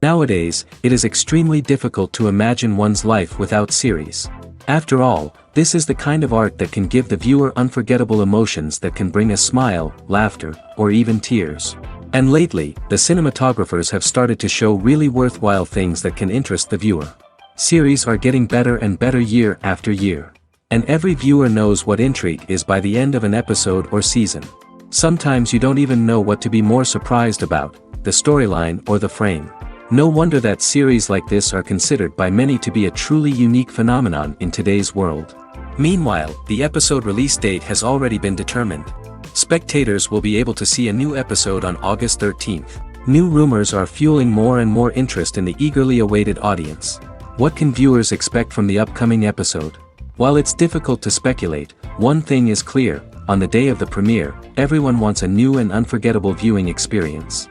Nowadays, it is extremely difficult to imagine one's life without series. After all, this is the kind of art that can give the viewer unforgettable emotions that can bring a smile, laughter, or even tears. And lately, the cinematographers have started to show really worthwhile things that can interest the viewer. Series are getting better and better year after year. And every viewer knows what intrigue is by the end of an episode or season. Sometimes you don't even know what to be more surprised about, the storyline or the frame. No wonder that series like this are considered by many to be a truly unique phenomenon in today's world. Meanwhile, the episode release date has already been determined. Spectators will be able to see a new episode on August 13th. New rumors are fueling more and more interest in the eagerly awaited audience. What can viewers expect from the upcoming episode? While it's difficult to speculate, one thing is clear: on the day of the premiere, everyone wants a new and unforgettable viewing experience.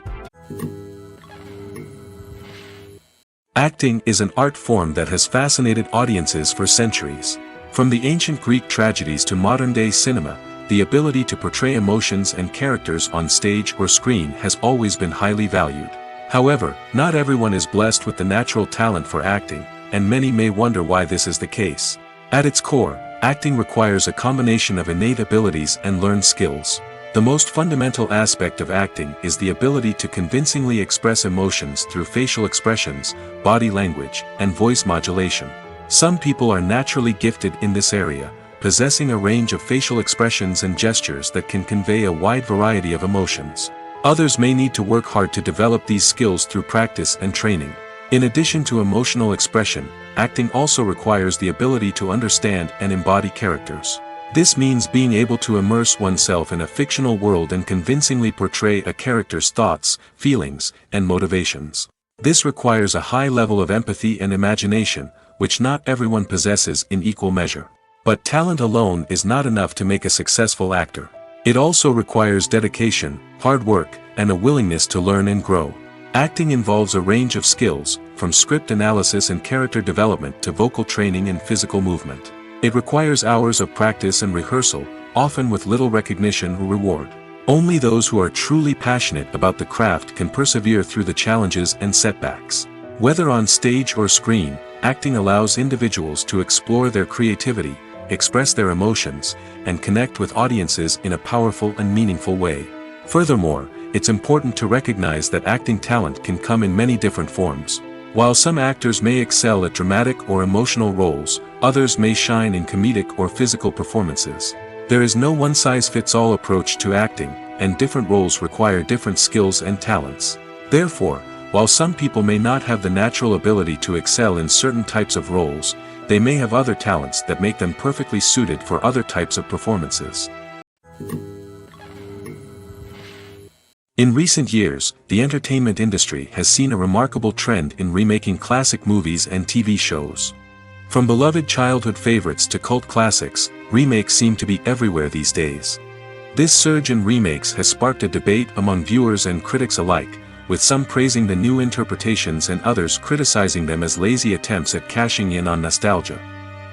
Acting is an art form that has fascinated audiences for centuries. From the ancient Greek tragedies to modern-day cinema, the ability to portray emotions and characters on stage or screen has always been highly valued. However, not everyone is blessed with the natural talent for acting, and many may wonder why this is the case. At its core, acting requires a combination of innate abilities and learned skills. The most fundamental aspect of acting is the ability to convincingly express emotions through facial expressions, body language, and voice modulation. Some people are naturally gifted in this area, possessing a range of facial expressions and gestures that can convey a wide variety of emotions. Others may need to work hard to develop these skills through practice and training. In addition to emotional expression, acting also requires the ability to understand and embody characters. This means being able to immerse oneself in a fictional world and convincingly portray a character's thoughts, feelings, and motivations. This requires a high level of empathy and imagination, which not everyone possesses in equal measure. But talent alone is not enough to make a successful actor. It also requires dedication, hard work, and a willingness to learn and grow. Acting involves a range of skills, from script analysis and character development to vocal training and physical movement. It requires hours of practice and rehearsal, often with little recognition or reward. Only those who are truly passionate about the craft can persevere through the challenges and setbacks. Whether on stage or screen, acting allows individuals to explore their creativity, express their emotions, and connect with audiences in a powerful and meaningful way. Furthermore, it's important to recognize that acting talent can come in many different forms. While some actors may excel at dramatic or emotional roles, others may shine in comedic or physical performances. There is no one-size-fits-all approach to acting, and different roles require different skills and talents. Therefore, while some people may not have the natural ability to excel in certain types of roles, they may have other talents that make them perfectly suited for other types of performances. In recent years, the entertainment industry has seen a remarkable trend in remaking classic movies and TV shows. From beloved childhood favorites to cult classics, remakes seem to be everywhere these days. This surge in remakes has sparked a debate among viewers and critics alike, with some praising the new interpretations and others criticizing them as lazy attempts at cashing in on nostalgia.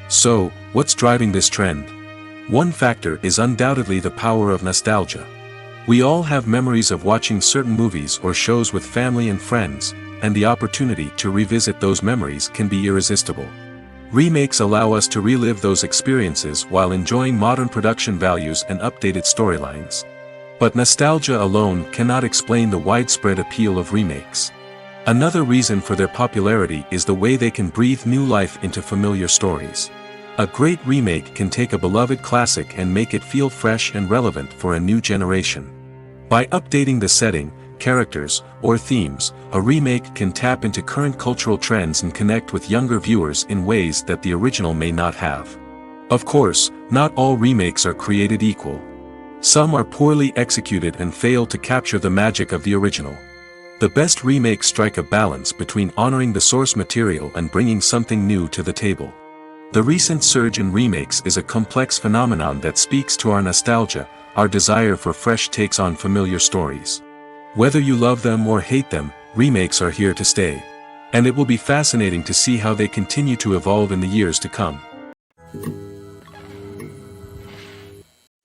So, what's driving this trend? One factor is undoubtedly the power of nostalgia. We all have memories of watching certain movies or shows with family and friends, and the opportunity to revisit those memories can be irresistible. Remakes allow us to relive those experiences while enjoying modern production values and updated storylines. But nostalgia alone cannot explain the widespread appeal of remakes. Another reason for their popularity is the way they can breathe new life into familiar stories. A great remake can take a beloved classic and make it feel fresh and relevant for a new generation. By updating the setting, characters, or themes, a remake can tap into current cultural trends and connect with younger viewers in ways that the original may not have. Of course, not all remakes are created equal. Some are poorly executed and fail to capture the magic of the original. The best remakes strike a balance between honoring the source material and bringing something new to the table. The recent surge in remakes is a complex phenomenon that speaks to our nostalgia, our desire for fresh takes on familiar stories. Whether you love them or hate them, remakes are here to stay. And it will be fascinating to see how they continue to evolve in the years to come.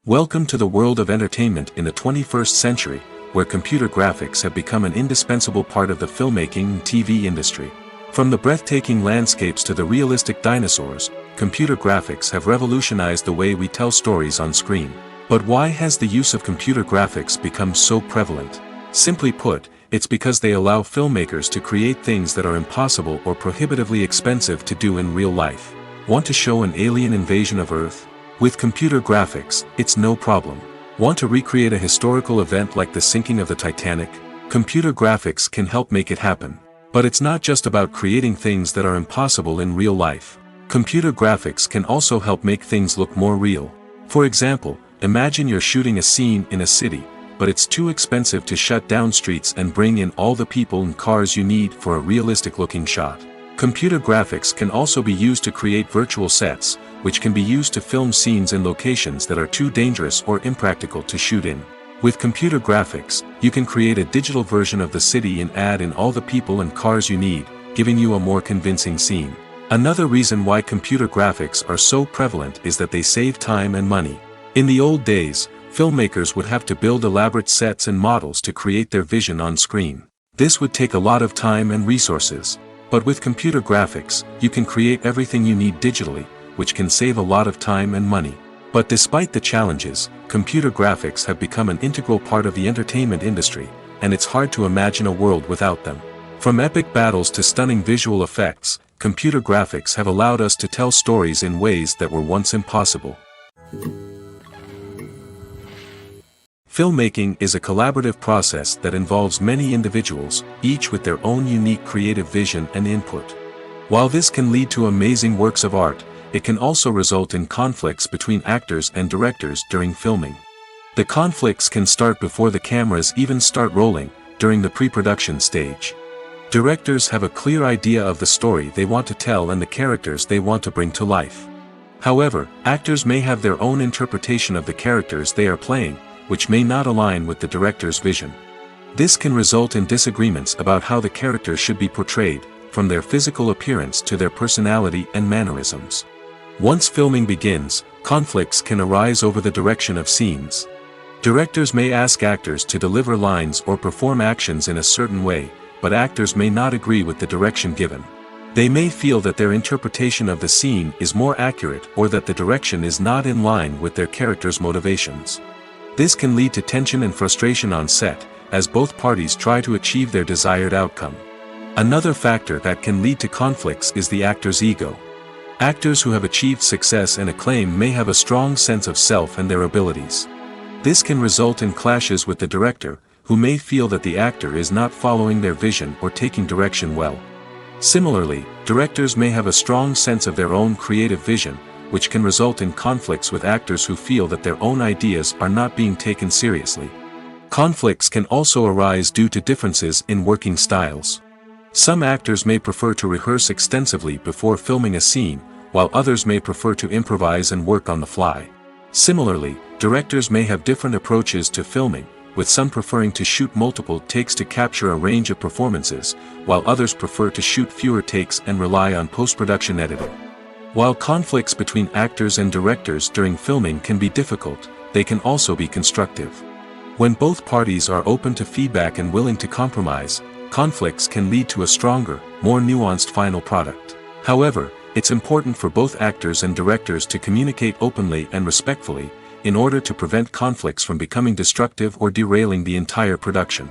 Welcome to the world of entertainment in the 21st century, where computer graphics have become an indispensable part of the filmmaking and TV industry. From the breathtaking landscapes to the realistic dinosaurs, computer graphics have revolutionized the way we tell stories on screen. But why has the use of computer graphics become so prevalent? Simply put, it's because they allow filmmakers to create things that are impossible or prohibitively expensive to do in real life. Want to show an alien invasion of Earth? With computer graphics, it's no problem. Want to recreate a historical event like the sinking of the Titanic? Computer graphics can help make it happen. But it's not just about creating things that are impossible in real life. Computer graphics can also help make things look more real. For example, imagine you're shooting a scene in a city, but it's too expensive to shut down streets and bring in all the people and cars you need for a realistic-looking shot. Computer graphics can also be used to create virtual sets, which can be used to film scenes in locations that are too dangerous or impractical to shoot in. With computer graphics, you can create a digital version of the city and add in all the people and cars you need, giving you a more convincing scene. Another reason why computer graphics are so prevalent is that they save time and money. In the old days, filmmakers would have to build elaborate sets and models to create their vision on screen. This would take a lot of time and resources. But with computer graphics, you can create everything you need digitally, which can save a lot of time and money. But despite the challenges, computer graphics have become an integral part of the entertainment industry, and it's hard to imagine a world without them. From epic battles to stunning visual effects, computer graphics have allowed us to tell stories in ways that were once impossible. Filmmaking is a collaborative process that involves many individuals, each with their own unique creative vision and input. While this can lead to amazing works of art, it can also result in conflicts between actors and directors during filming. The conflicts can start before the cameras even start rolling, during the pre-production stage. Directors have a clear idea of the story they want to tell and the characters they want to bring to life. However, actors may have their own interpretation of the characters they are playing, which may not align with the director's vision. This can result in disagreements about how the characters should be portrayed, from their physical appearance to their personality and mannerisms. Once filming begins, conflicts can arise over the direction of scenes. Directors may ask actors to deliver lines or perform actions in a certain way, but actors may not agree with the direction given. They may feel that their interpretation of the scene is more accurate or that the direction is not in line with their character's motivations. This can lead to tension and frustration on set, as both parties try to achieve their desired outcome. Another factor that can lead to conflicts is the actor's ego. Actors who have achieved success and acclaim may have a strong sense of self and their abilities. This can result in clashes with the director, who may feel that the actor is not following their vision or taking direction well. Similarly, directors may have a strong sense of their own creative vision, which can result in conflicts with actors who feel that their own ideas are not being taken seriously. Conflicts can also arise due to differences in working styles. Some actors may prefer to rehearse extensively before filming a scene, while others may prefer to improvise and work on the fly. Similarly, directors may have different approaches to filming, with some preferring to shoot multiple takes to capture a range of performances, while others prefer to shoot fewer takes and rely on post-production editing. While conflicts between actors and directors during filming can be difficult, they can also be constructive. When both parties are open to feedback and willing to compromise, conflicts can lead to a stronger, more nuanced final product. However, it's important for both actors and directors to communicate openly and respectfully, in order to prevent conflicts from becoming destructive or derailing the entire production.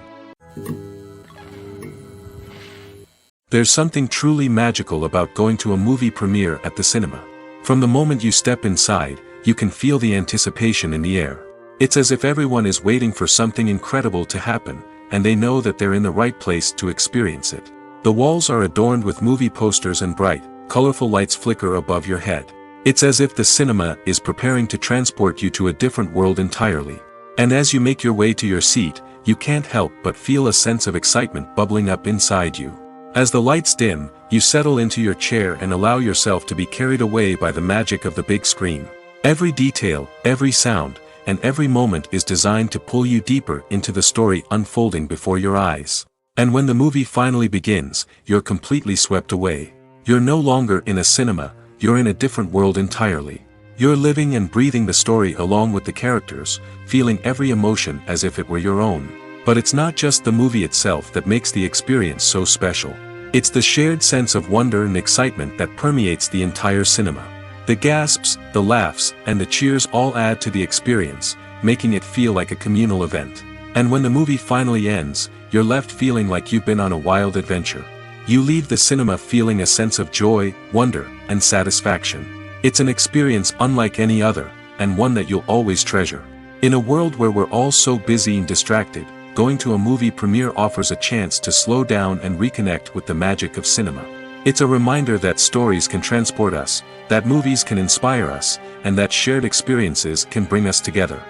There's something truly magical about going to a movie premiere at the cinema. From the moment you step inside, you can feel the anticipation in the air. It's as if everyone is waiting for something incredible to happen, and they know that they're in the right place to experience it. The walls are adorned with movie posters and bright, colorful lights flicker above your head. It's as if the cinema is preparing to transport you to a different world entirely. And as you make your way to your seat, you can't help but feel a sense of excitement bubbling up inside you. As the lights dim, you settle into your chair and allow yourself to be carried away by the magic of the big screen. Every detail, every sound, and every moment is designed to pull you deeper into the story unfolding before your eyes. And when the movie finally begins, you're completely swept away. You're no longer in a cinema, you're in a different world entirely. You're living and breathing the story along with the characters, feeling every emotion as if it were your own. But it's not just the movie itself that makes the experience so special. It's the shared sense of wonder and excitement that permeates the entire cinema. The gasps, the laughs, and the cheers all add to the experience, making it feel like a communal event. And when the movie finally ends, you're left feeling like you've been on a wild adventure. You leave the cinema feeling a sense of joy, wonder, and satisfaction. It's an experience unlike any other, and one that you'll always treasure. In a world where we're all so busy and distracted, going to a movie premiere offers a chance to slow down and reconnect with the magic of cinema. It's a reminder that stories can transport us, that movies can inspire us, and that shared experiences can bring us together.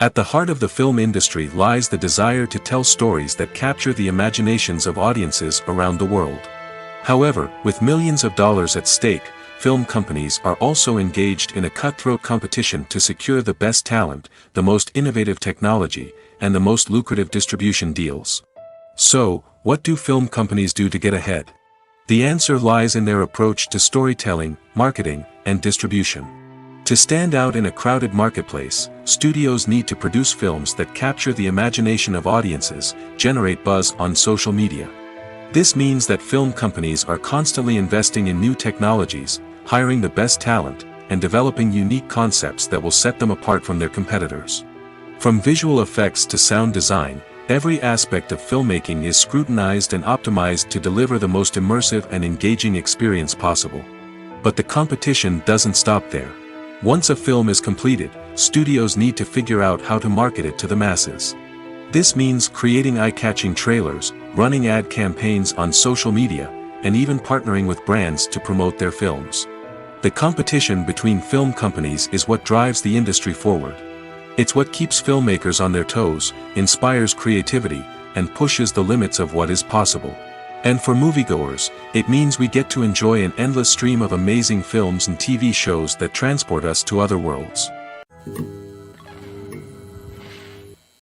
At the heart of the film industry lies the desire to tell stories that capture the imaginations of audiences around the world. However, with millions of dollars at stake, film companies are also engaged in a cutthroat competition to secure the best talent, the most innovative technology, and the most lucrative distribution deals. So, what do film companies do to get ahead? The answer lies in their approach to storytelling, marketing, and distribution. To stand out in a crowded marketplace, studios need to produce films that capture the imagination of audiences, generate buzz on social media. This means that film companies are constantly investing in new technologies, hiring the best talent, and developing unique concepts that will set them apart from their competitors. From visual effects to sound design, every aspect of filmmaking is scrutinized and optimized to deliver the most immersive and engaging experience possible. But the competition doesn't stop there. Once a film is completed, studios need to figure out how to market it to the masses. This means creating eye-catching trailers, running ad campaigns on social media, and even partnering with brands to promote their films. The competition between film companies is what drives the industry forward. It's what keeps filmmakers on their toes, inspires creativity, and pushes the limits of what is possible. And for moviegoers, it means we get to enjoy an endless stream of amazing films and TV shows that transport us to other worlds.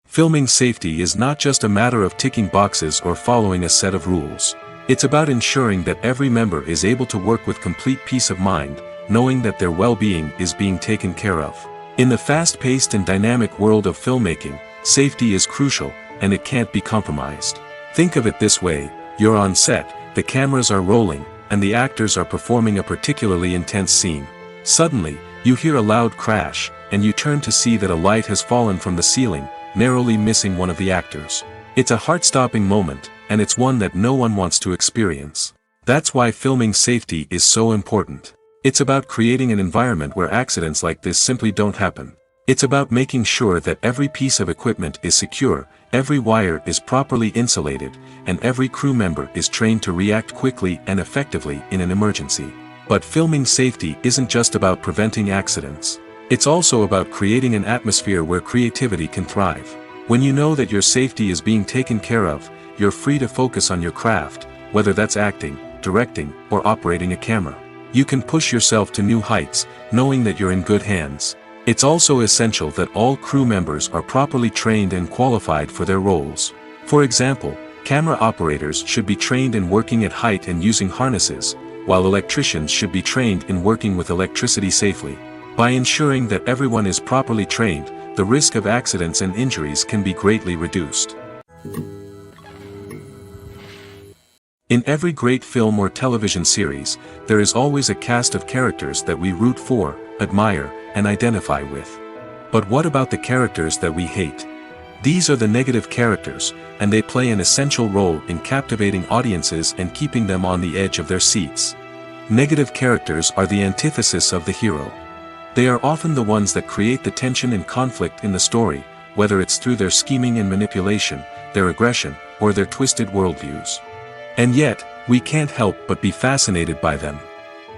Filming safety is not just a matter of ticking boxes or following a set of rules. It's about ensuring that every member is able to work with complete peace of mind, knowing that their well-being is being taken care of. In the fast-paced and dynamic world of filmmaking, safety is crucial, and it can't be compromised. Think of it this way. You're on set, the cameras are rolling, and the actors are performing a particularly intense scene. Suddenly, you hear a loud crash, and you turn to see that a light has fallen from the ceiling, narrowly missing one of the actors. It's a heart-stopping moment, and it's one that no one wants to experience. That's why filming safety is so important. It's about creating an environment where accidents like this simply don't happen. It's about making sure that every piece of equipment is secure, every wire is properly insulated, and every crew member is trained to react quickly and effectively in an emergency. But filming safety isn't just about preventing accidents. It's also about creating an atmosphere where creativity can thrive. When you know that your safety is being taken care of, you're free to focus on your craft, whether that's acting, directing, or operating a camera. You can push yourself to new heights, knowing that you're in good hands. It's also essential that all crew members are properly trained and qualified for their roles. For example, camera operators should be trained in working at height and using harnesses, while electricians should be trained in working with electricity safely. By ensuring that everyone is properly trained, the risk of accidents and injuries can be greatly reduced. In every great film or television series, there is always a cast of characters that we root for, admire, and identify with. But what about the characters that we hate? These are the negative characters, and they play an essential role in captivating audiences and keeping them on the edge of their seats. Negative characters are the antithesis of the hero. They are often the ones that create the tension and conflict in the story, whether it's through their scheming and manipulation, their aggression, or their twisted worldviews. And yet, we can't help but be fascinated by them.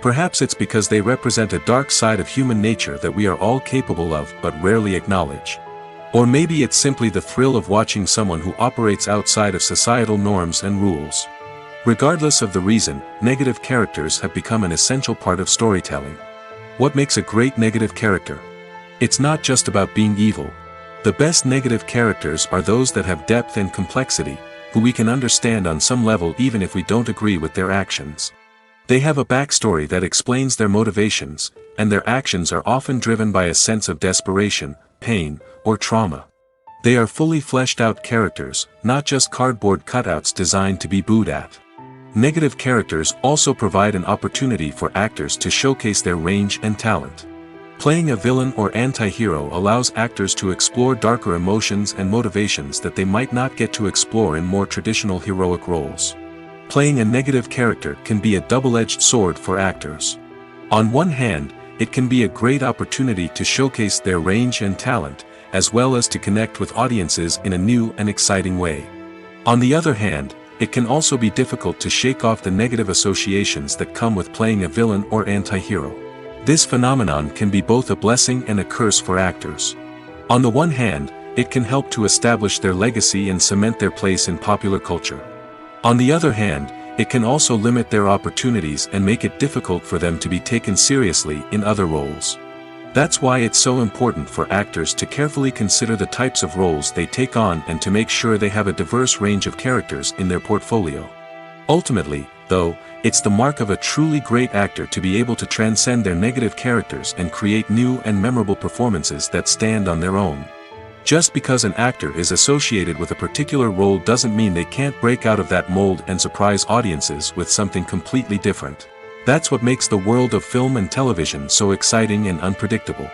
Perhaps it's because they represent a dark side of human nature that we are all capable of but rarely acknowledge. Or maybe it's simply the thrill of watching someone who operates outside of societal norms and rules. Regardless of the reason, negative characters have become an essential part of storytelling. What makes a great negative character? It's not just about being evil. The best negative characters are those that have depth and complexity, who we can understand on some level even if we don't agree with their actions. They have a backstory that explains their motivations, and their actions are often driven by a sense of desperation, pain, or trauma. They are fully fleshed out characters, not just cardboard cutouts designed to be booed at. Negative characters also provide an opportunity for actors to showcase their range and talent. Playing a villain or anti-hero allows actors to explore darker emotions and motivations that they might not get to explore in more traditional heroic roles. Playing a negative character can be a double-edged sword for actors. On one hand, it can be a great opportunity to showcase their range and talent, as well as to connect with audiences in a new and exciting way. On the other hand, it can also be difficult to shake off the negative associations that come with playing a villain or anti-hero. This phenomenon can be both a blessing and a curse for actors. On the one hand, it can help to establish their legacy and cement their place in popular culture. On the other hand, it can also limit their opportunities and make it difficult for them to be taken seriously in other roles. That's why it's so important for actors to carefully consider the types of roles they take on and to make sure they have a diverse range of characters in their portfolio. Ultimately, though, it's the mark of a truly great actor to be able to transcend their negative characters and create new and memorable performances that stand on their own. Just because an actor is associated with a particular role doesn't mean they can't break out of that mold and surprise audiences with something completely different. That's what makes the world of film and television so exciting and unpredictable.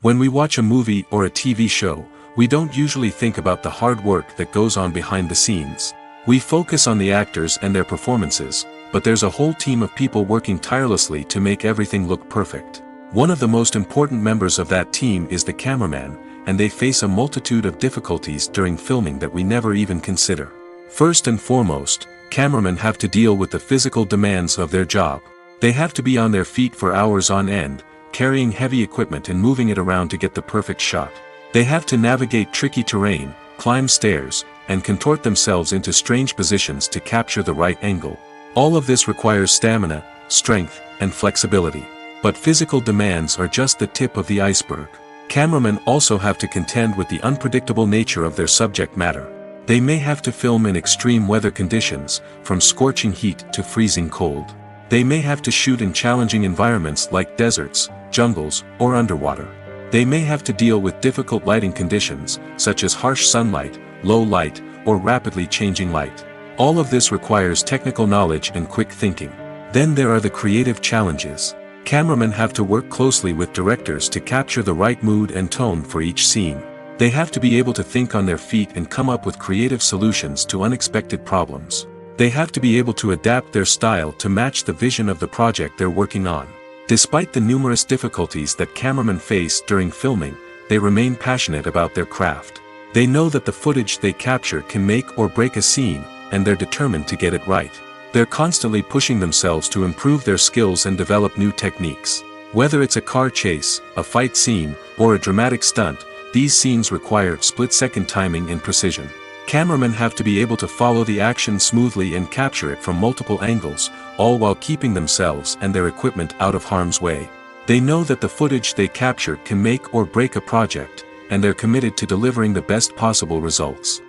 When we watch a movie or a TV show, we don't usually think about the hard work that goes on behind the scenes. We focus on the actors and their performances, but there's a whole team of people working tirelessly to make everything look perfect. One of the most important members of that team is the cameraman, and they face a multitude of difficulties during filming that we never even consider. First and foremost, cameramen have to deal with the physical demands of their job. They have to be on their feet for hours on end, carrying heavy equipment and moving it around to get the perfect shot. They have to navigate tricky terrain, climb stairs, and contort themselves into strange positions to capture the right angle. All of this requires stamina, strength, and flexibility. But physical demands are just the tip of the iceberg. Cameramen also have to contend with the unpredictable nature of their subject matter. They may have to film in extreme weather conditions, from scorching heat to freezing cold. They may have to shoot in challenging environments like deserts, jungles, or underwater. They may have to deal with difficult lighting conditions, such as harsh sunlight, low light, or rapidly changing light. All of this requires technical knowledge and quick thinking. Then there are the creative challenges. Cameramen have to work closely with directors to capture the right mood and tone for each scene. They have to be able to think on their feet and come up with creative solutions to unexpected problems. They have to be able to adapt their style to match the vision of the project they're working on. Despite the numerous difficulties that cameramen face during filming, they remain passionate about their craft. They know that the footage they capture can make or break a scene, and they're determined to get it right. They're constantly pushing themselves to improve their skills and develop new techniques. Whether it's a car chase, a fight scene, or a dramatic stunt, these scenes require split-second timing and precision. Cameramen have to be able to follow the action smoothly and capture it from multiple angles, all while keeping themselves and their equipment out of harm's way. They know that the footage they capture can make or break a project, and they're committed to delivering the best possible results.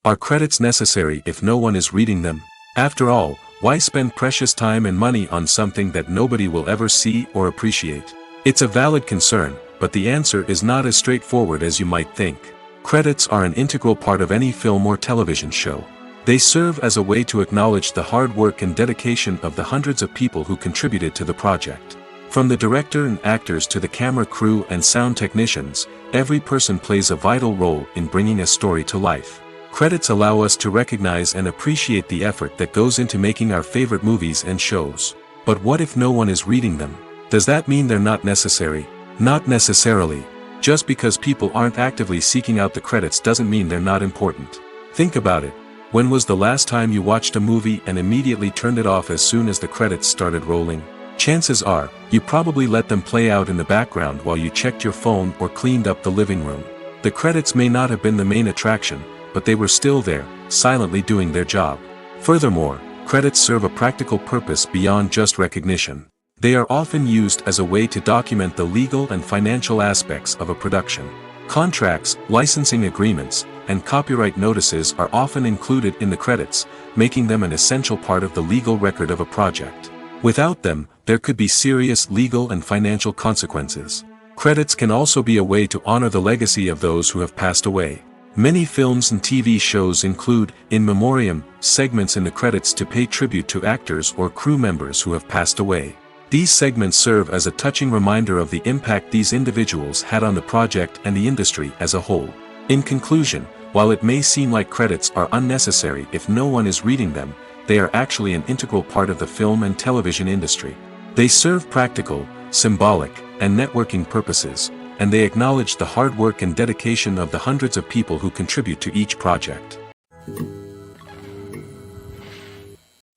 Are credits necessary if no one is reading them? After all, why spend precious time and money on something that nobody will ever see or appreciate? It's a valid concern, but the answer is not as straightforward as you might think. Credits are an integral part of any film or television show. They serve as a way to acknowledge the hard work and dedication of the hundreds of people who contributed to the project. From the director and actors to the camera crew and sound technicians, every person plays a vital role in bringing a story to life. Credits allow us to recognize and appreciate the effort that goes into making our favorite movies and shows. But what if no one is reading them? Does that mean they're not necessary? Not necessarily. Just because people aren't actively seeking out the credits doesn't mean they're not important. Think about it. When was the last time you watched a movie and immediately turned it off as soon as the credits started rolling? Chances are, you probably let them play out in the background while you checked your phone or cleaned up the living room. The credits may not have been the main attraction, but they were still there, silently doing their job. Furthermore, credits serve a practical purpose beyond just recognition. They are often used as a way to document the legal and financial aspects of a production. Contracts, licensing agreements, and copyright notices are often included in the credits, making them an essential part of the legal record of a project. Without them, there could be serious legal and financial consequences. Credits can also be a way to honor the legacy of those who have passed away. Many films and TV shows include, in memoriam, segments in the credits to pay tribute to actors or crew members who have passed away. These segments serve as a touching reminder of the impact these individuals had on the project and the industry as a whole. In conclusion, while it may seem like credits are unnecessary if no one is reading them, they are actually an integral part of the film and television industry. They serve practical, symbolic, and networking purposes, and they acknowledge the hard work and dedication of the hundreds of people who contribute to each project.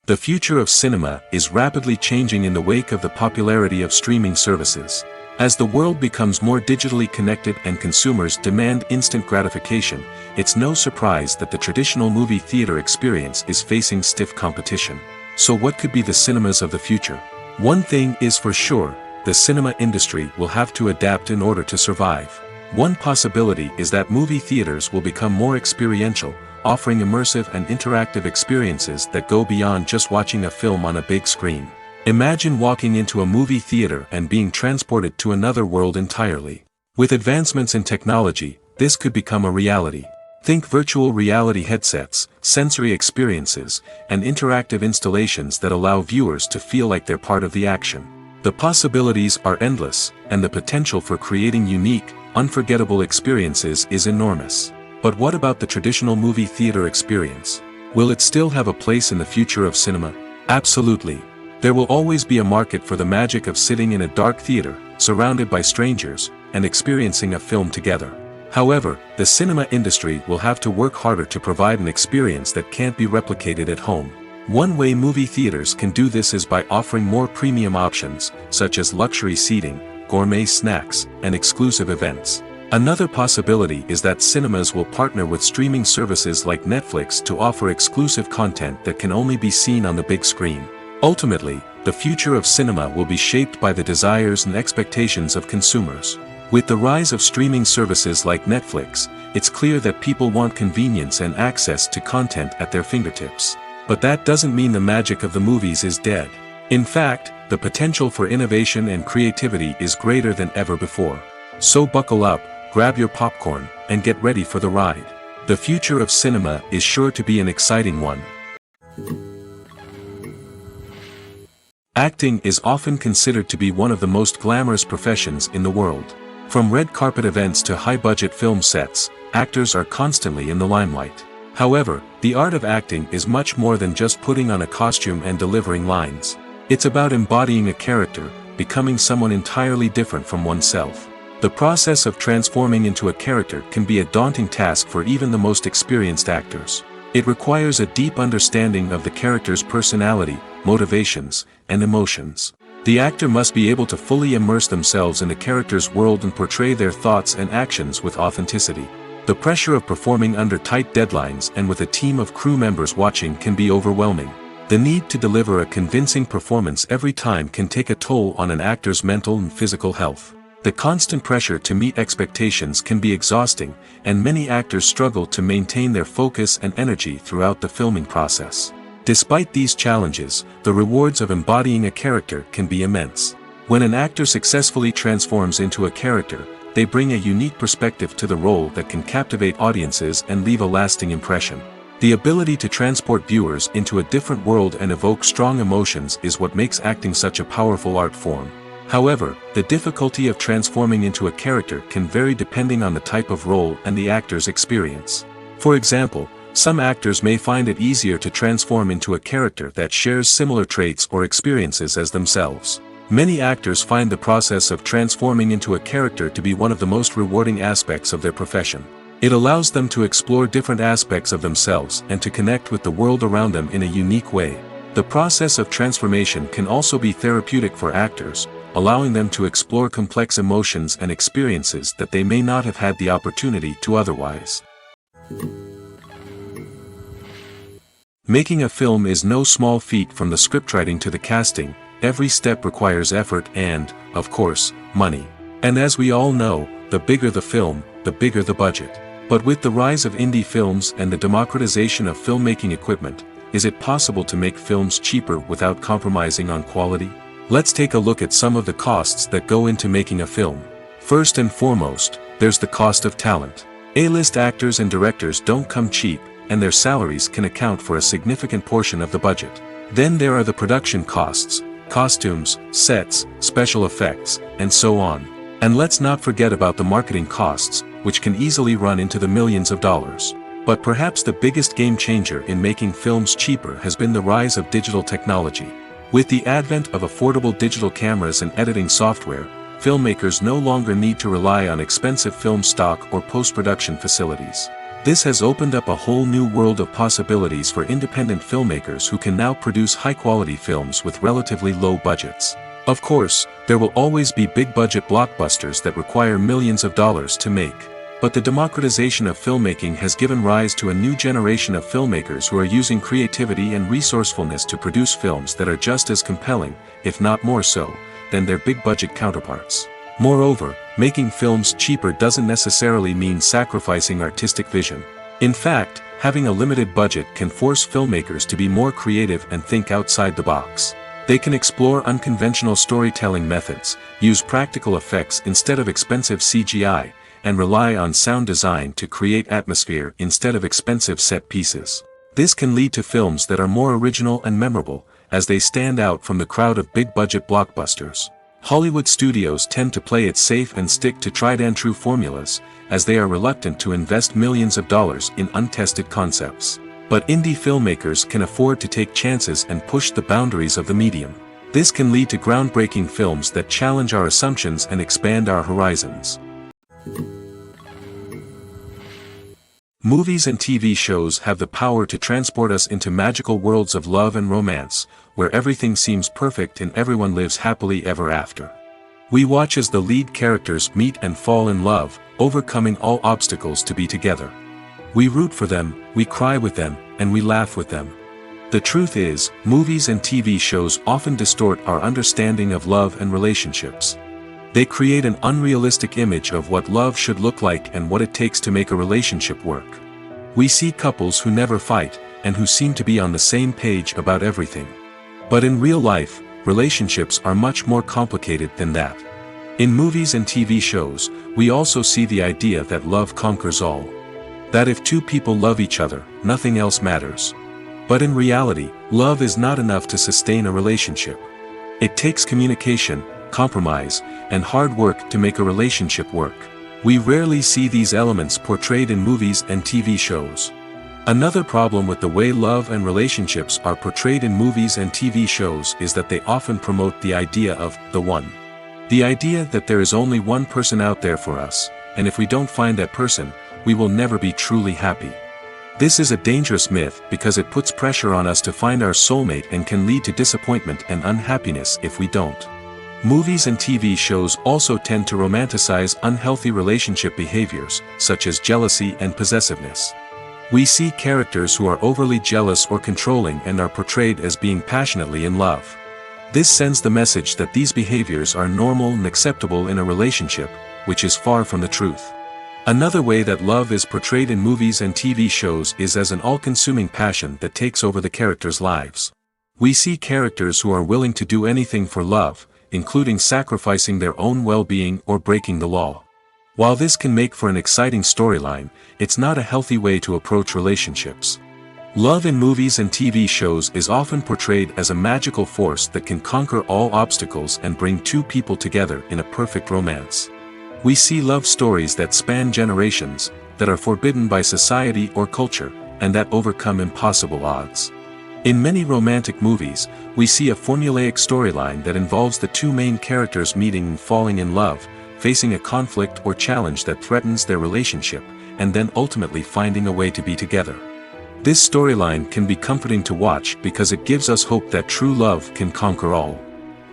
The future of cinema is rapidly changing in the wake of the popularity of streaming services. As the world becomes more digitally connected and consumers demand instant gratification, it's no surprise that the traditional movie theater experience is facing stiff competition. So what could be the cinemas of the future? One thing is for sure, the cinema industry will have to adapt in order to survive. One possibility is that movie theaters will become more experiential, offering immersive and interactive experiences that go beyond just watching a film on a big screen. Imagine walking into a movie theater and being transported to another world entirely. With advancements in technology, this could become a reality. Think virtual reality headsets, sensory experiences, and interactive installations that allow viewers to feel like they're part of the action. The possibilities are endless, and the potential for creating unique, unforgettable experiences is enormous. But what about the traditional movie theater experience? Will it still have a place in the future of cinema? Absolutely. There will always be a market for the magic of sitting in a dark theater, surrounded by strangers, and experiencing a film together. However, the cinema industry will have to work harder to provide an experience that can't be replicated at home. One way movie theaters can do this is by offering more premium options, such as luxury seating, gourmet snacks, and exclusive events. Another possibility is that cinemas will partner with streaming services like Netflix to offer exclusive content that can only be seen on the big screen. Ultimately, the future of cinema will be shaped by the desires and expectations of consumers. With the rise of streaming services like Netflix, it's clear that people want convenience and access to content at their fingertips. But that doesn't mean the magic of the movies is dead. In fact, the potential for innovation and creativity is greater than ever before. So buckle up, grab your popcorn, and get ready for the ride. The future of cinema is sure to be an exciting one. Acting is often considered to be one of the most glamorous professions in the world. From red carpet events to high-budget film sets, actors are constantly in the limelight. However, the art of acting is much more than just putting on a costume and delivering lines. It's about embodying a character, becoming someone entirely different from oneself. The process of transforming into a character can be a daunting task for even the most experienced actors. It requires a deep understanding of the character's personality, motivations, and emotions. The actor must be able to fully immerse themselves in the character's world and portray their thoughts and actions with authenticity. The pressure of performing under tight deadlines and with a team of crew members watching can be overwhelming. The need to deliver a convincing performance every time can take a toll on an actor's mental and physical health. The constant pressure to meet expectations can be exhausting, and many actors struggle to maintain their focus and energy throughout the filming process. Despite these challenges, the rewards of embodying a character can be immense. When an actor successfully transforms into a character, they bring a unique perspective to the role that can captivate audiences and leave a lasting impression. The ability to transport viewers into a different world and evoke strong emotions is what makes acting such a powerful art form. However, the difficulty of transforming into a character can vary depending on the type of role and the actor's experience. For example, some actors may find it easier to transform into a character that shares similar traits or experiences as themselves. Many actors find the process of transforming into a character to be one of the most rewarding aspects of their profession. It allows them to explore different aspects of themselves and to connect with the world around them in a unique way. The process of transformation can also be therapeutic for actors, allowing them to explore complex emotions and experiences that they may not have had the opportunity to otherwise. Making a film is no small feat. From the scriptwriting to the casting, every step requires effort and, of course, money. And as we all know, the bigger the film, the bigger the budget. But with the rise of indie films and the democratization of filmmaking equipment, is it possible to make films cheaper without compromising on quality? Let's take a look at some of the costs that go into making a film. First and foremost, there's the cost of talent. A-list actors and directors don't come cheap, and their salaries can account for a significant portion of the budget. Then there are the production costs, costumes, sets, special effects, and so on. And let's not forget about the marketing costs, which can easily run into the millions of dollars. But perhaps the biggest game changer in making films cheaper has been the rise of digital technology. With the advent of affordable digital cameras and editing software, filmmakers no longer need to rely on expensive film stock or post-production facilities. This has opened up a whole new world of possibilities for independent filmmakers who can now produce high-quality films with relatively low budgets. Of course, there will always be big-budget blockbusters that require millions of dollars to make. But the democratization of filmmaking has given rise to a new generation of filmmakers who are using creativity and resourcefulness to produce films that are just as compelling, if not more so, than their big-budget counterparts. Moreover, making films cheaper doesn't necessarily mean sacrificing artistic vision. In fact, having a limited budget can force filmmakers to be more creative and think outside the box. They can explore unconventional storytelling methods, use practical effects instead of expensive CGI, and rely on sound design to create atmosphere instead of expensive set pieces. This can lead to films that are more original and memorable, as they stand out from the crowd of big-budget blockbusters. Hollywood studios tend to play it safe and stick to tried-and-true formulas, as they are reluctant to invest millions of dollars in untested concepts. But indie filmmakers can afford to take chances and push the boundaries of the medium. This can lead to groundbreaking films that challenge our assumptions and expand our horizons. Movies and TV shows have the power to transport us into magical worlds of love and romance, where everything seems perfect and everyone lives happily ever after. We watch as the lead characters meet and fall in love, overcoming all obstacles to be together. We root for them, we cry with them, and we laugh with them. The truth is, movies and TV shows often distort our understanding of love and relationships. They create an unrealistic image of what love should look like and what it takes to make a relationship work. We see couples who never fight, and who seem to be on the same page about everything. But in real life, relationships are much more complicated than that. In movies and TV shows, we also see the idea that love conquers all. That if two people love each other, nothing else matters. But in reality, love is not enough to sustain a relationship. It takes communication, compromise, and hard work to make a relationship work. We rarely see these elements portrayed in movies and TV shows. Another problem with the way love and relationships are portrayed in movies and TV shows is that they often promote the idea of the one. The idea that there is only one person out there for us, and if we don't find that person, we will never be truly happy. This is a dangerous myth because it puts pressure on us to find our soulmate and can lead to disappointment and unhappiness if we don't. Movies and TV shows also tend to romanticize unhealthy relationship behaviors, such as jealousy and possessiveness. We see characters who are overly jealous or controlling and are portrayed as being passionately in love. This sends the message that these behaviors are normal and acceptable in a relationship, which is far from the truth. Another way that love is portrayed in movies and TV shows is as an all-consuming passion that takes over the characters' lives. We see characters who are willing to do anything for love, including sacrificing their own well-being or breaking the law. While this can make for an exciting storyline, it's not a healthy way to approach relationships. Love in movies and TV shows is often portrayed as a magical force that can conquer all obstacles and bring two people together in a perfect romance. We see love stories that span generations, that are forbidden by society or culture, and that overcome impossible odds. In many romantic movies, we see a formulaic storyline that involves the two main characters meeting and falling in love, facing a conflict or challenge that threatens their relationship, and then ultimately finding a way to be together. This storyline can be comforting to watch because it gives us hope that true love can conquer all.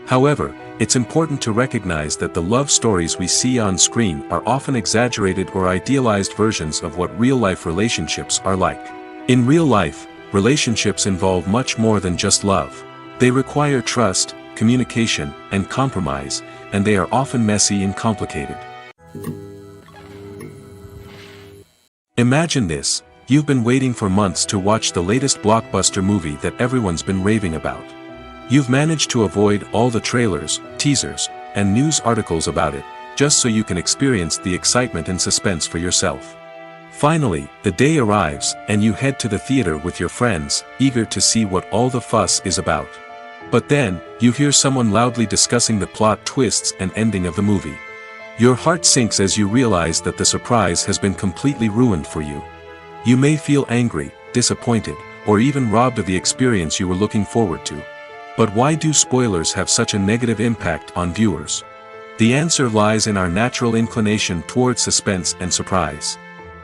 However, it's important to recognize that the love stories we see on screen are often exaggerated or idealized versions of what real-life relationships are like. In real life, relationships involve much more than just love. They require trust, communication, and compromise, and they are often messy and complicated. Imagine this: You've been waiting for months to watch the latest blockbuster movie that everyone's been raving about. You've managed to avoid all the trailers, teasers, and news articles about it, just so you can experience the excitement and suspense for yourself. Finally, the day arrives, and you head to the theater with your friends, eager to see what all the fuss is about. But then, you hear someone loudly discussing the plot twists and ending of the movie. Your heart sinks as you realize that the surprise has been completely ruined for you. You may feel angry, disappointed, or even robbed of the experience you were looking forward to. But why do spoilers have such a negative impact on viewers? The answer lies in our natural inclination towards suspense and surprise.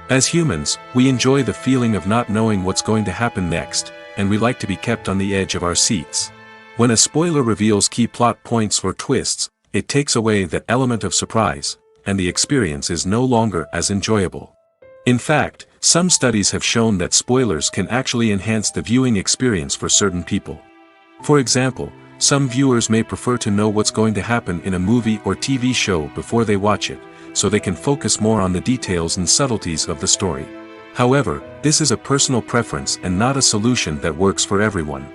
As humans, we enjoy the feeling of not knowing what's going to happen next, and we like to be kept on the edge of our seats. When a spoiler reveals key plot points or twists, it takes away that element of surprise, and the experience is no longer as enjoyable. In fact, some studies have shown that spoilers can actually enhance the viewing experience for certain people. For example, some viewers may prefer to know what's going to happen in a movie or TV show before they watch it, so they can focus more on the details and subtleties of the story. However, this is a personal preference and not a solution that works for everyone.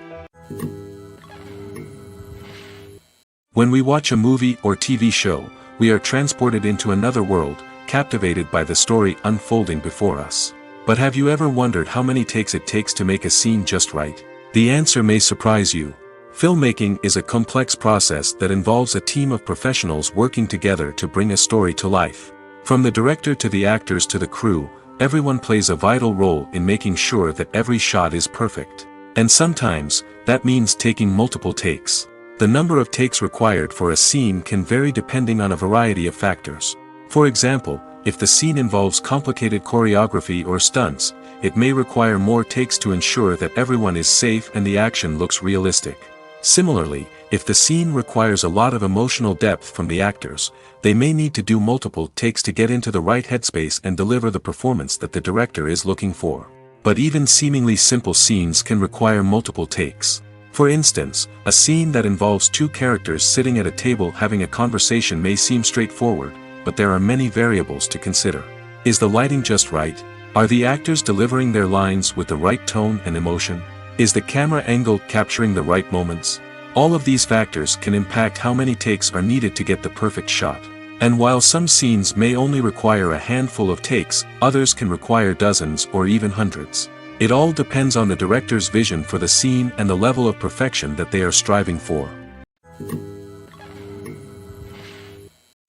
When we watch a movie or TV show, we are transported into another world, captivated by the story unfolding before us. But have you ever wondered how many takes it takes to make a scene just right? The answer may surprise you. Filmmaking is a complex process that involves a team of professionals working together to bring a story to life. From the director to the actors to the crew, everyone plays a vital role in making sure that every shot is perfect. And sometimes, that means taking multiple takes. The number of takes required for a scene can vary depending on a variety of factors. For example, if the scene involves complicated choreography or stunts, it may require more takes to ensure that everyone is safe and the action looks realistic. Similarly, if the scene requires a lot of emotional depth from the actors, they may need to do multiple takes to get into the right headspace and deliver the performance that the director is looking for. But even seemingly simple scenes can require multiple takes. For instance, a scene that involves two characters sitting at a table having a conversation may seem straightforward, but there are many variables to consider. Is the lighting just right? Are the actors delivering their lines with the right tone and emotion? Is the camera angle capturing the right moments? All of these factors can impact how many takes are needed to get the perfect shot. And while some scenes may only require a handful of takes, others can require dozens or even hundreds. It all depends on the director's vision for the scene and the level of perfection that they are striving for.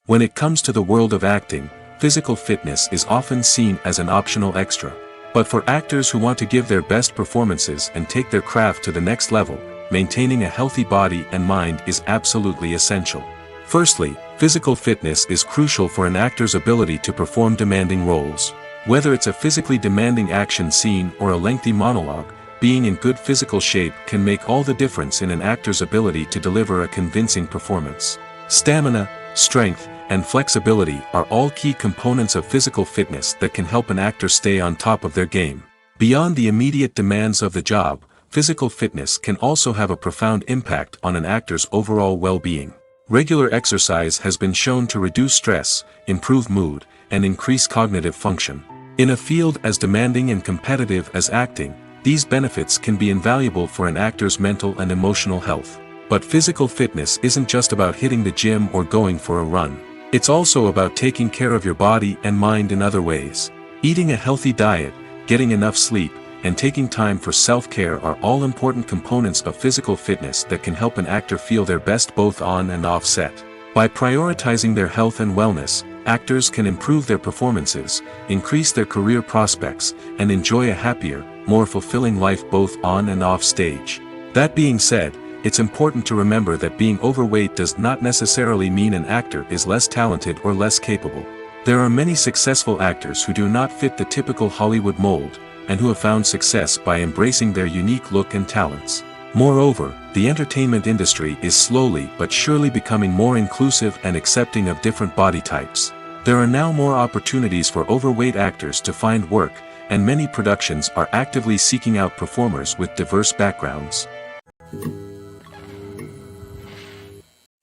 When it comes to the world of acting, physical fitness is often seen as an optional extra. But for actors who want to give their best performances and take their craft to the next level, maintaining a healthy body and mind is absolutely essential. Firstly, physical fitness is crucial for an actor's ability to perform demanding roles. Whether it's a physically demanding action scene or a lengthy monologue, being in good physical shape can make all the difference in an actor's ability to deliver a convincing performance. Stamina, strength, and flexibility are all key components of physical fitness that can help an actor stay on top of their game. Beyond the immediate demands of the job, physical fitness can also have a profound impact on an actor's overall well-being. Regular exercise has been shown to reduce stress, improve mood, and increase cognitive function. In a field as demanding and competitive as acting, these benefits can be invaluable for an actor's mental and emotional health. But physical fitness isn't just about hitting the gym or going for a run. It's also about taking care of your body and mind in other ways. Eating a healthy diet, getting enough sleep, and taking time for self-care are all important components of physical fitness that can help an actor feel their best both on and off set. By prioritizing their health and wellness, actors can improve their performances, increase their career prospects, and enjoy a happier, more fulfilling life both on and off stage. That being said, it's important to remember that being overweight does not necessarily mean an actor is less talented or less capable. There are many successful actors who do not fit the typical Hollywood mold, and who have found success by embracing their unique look and talents. Moreover, the entertainment industry is slowly but surely becoming more inclusive and accepting of different body types. There are now more opportunities for overweight actors to find work, and many productions are actively seeking out performers with diverse backgrounds.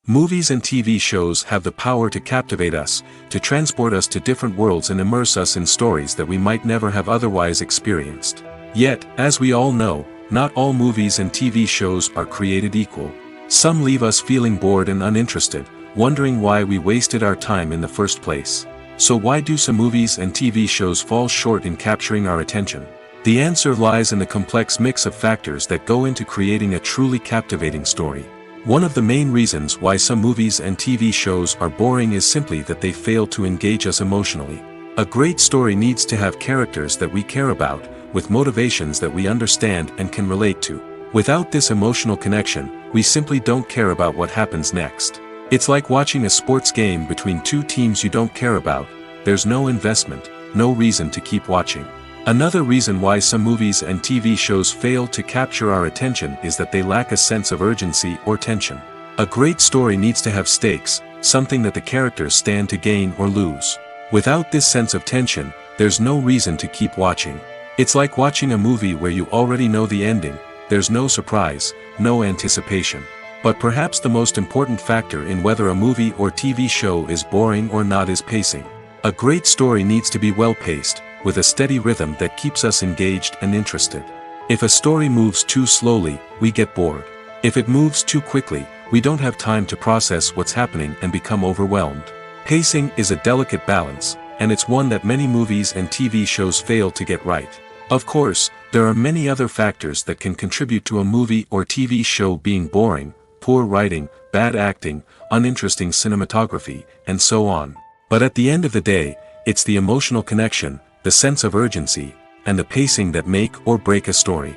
Movies and TV shows have the power to captivate us, to transport us to different worlds and immerse us in stories that we might never have otherwise experienced. Yet, as we all know, not all movies and TV shows are created equal. Some leave us feeling bored and uninterested, wondering why we wasted our time in the first place. So why do some movies and TV shows fall short in capturing our attention? The answer lies in the complex mix of factors that go into creating a truly captivating story. One of the main reasons why some movies and TV shows are boring is simply that they fail to engage us emotionally. A great story needs to have characters that we care about, with motivations that we understand and can relate to. Without this emotional connection, we simply don't care about what happens next. It's like watching a sports game between two teams you don't care about. There's no investment, no reason to keep watching. Another reason why some movies and TV shows fail to capture our attention is that they lack a sense of urgency or tension. A great story needs to have stakes, something that the characters stand to gain or lose. Without this sense of tension, there's no reason to keep watching. It's like watching a movie where you already know the ending. There's no surprise, no anticipation. But perhaps the most important factor in whether a movie or TV show is boring or not is pacing. A great story needs to be well-paced, with a steady rhythm that keeps us engaged and interested. If a story moves too slowly, we get bored. If it moves too quickly, we don't have time to process what's happening and become overwhelmed. Pacing is a delicate balance, and it's one that many movies and TV shows fail to get right. Of course, there are many other factors that can contribute to a movie or TV show being boring: poor writing, bad acting, uninteresting cinematography, and so on. But at the end of the day, it's the emotional connection, the sense of urgency, and the pacing that make or break a story.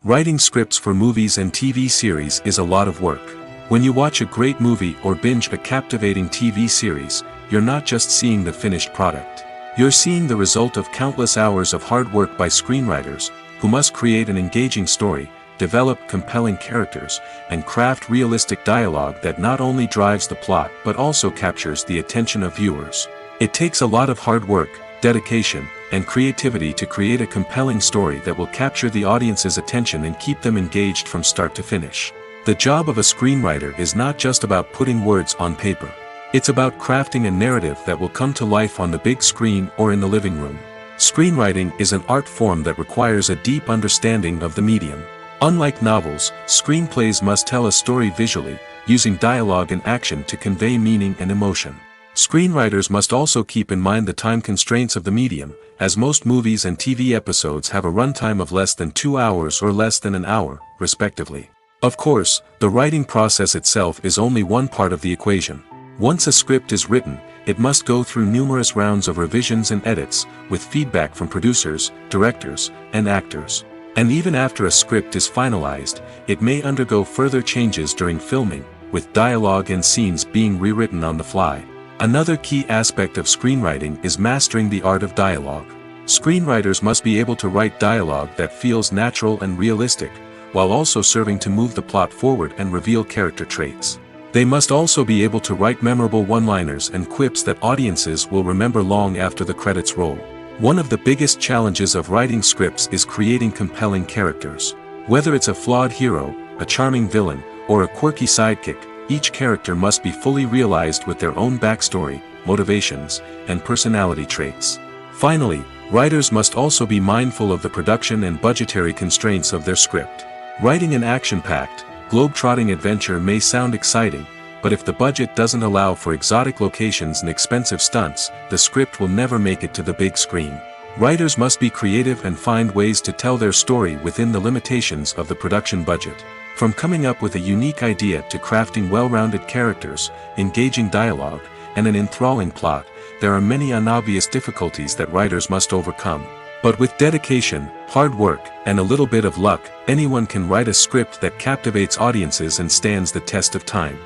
Writing scripts for movies and TV series is a lot of work. When you watch a great movie or binge a captivating TV series, you're not just seeing the finished product. You're seeing the result of countless hours of hard work by screenwriters, who must create an engaging story, develop compelling characters, and craft realistic dialogue that not only drives the plot but also captures the attention of viewers. It takes a lot of hard work, dedication, and creativity to create a compelling story that will capture the audience's attention and keep them engaged from start to finish. The job of a screenwriter is not just about putting words on paper. It's about crafting a narrative that will come to life on the big screen or in the living room. Screenwriting is an art form that requires a deep understanding of the medium. Unlike novels, screenplays must tell a story visually, using dialogue and action to convey meaning and emotion. Screenwriters must also keep in mind the time constraints of the medium, as most movies and TV episodes have a runtime of less than 2 hours or less than an hour, respectively. Of course, the writing process itself is only one part of the equation. Once a script is written, it must go through numerous rounds of revisions and edits, with feedback from producers, directors, and actors. And even after a script is finalized, it may undergo further changes during filming, with dialogue and scenes being rewritten on the fly. Another key aspect of screenwriting is mastering the art of dialogue. Screenwriters must be able to write dialogue that feels natural and realistic, while also serving to move the plot forward and reveal character traits. They must also be able to write memorable one-liners and quips that audiences will remember long after the credits roll. One of the biggest challenges of writing scripts is creating compelling characters. Whether it's a flawed hero, a charming villain, or a quirky sidekick, each character must be fully realized with their own backstory, motivations, and personality traits. Finally, writers must also be mindful of the production and budgetary constraints of their script. Writing an action-packed, globe-trotting adventure may sound exciting, but if the budget doesn't allow for exotic locations and expensive stunts, the script will never make it to the big screen. Writers must be creative and find ways to tell their story within the limitations of the production budget. From coming up with a unique idea to crafting well-rounded characters, engaging dialogue, and an enthralling plot, there are many unobvious difficulties that writers must overcome. But with dedication, hard work, and a little bit of luck, anyone can write a script that captivates audiences and stands the test of time.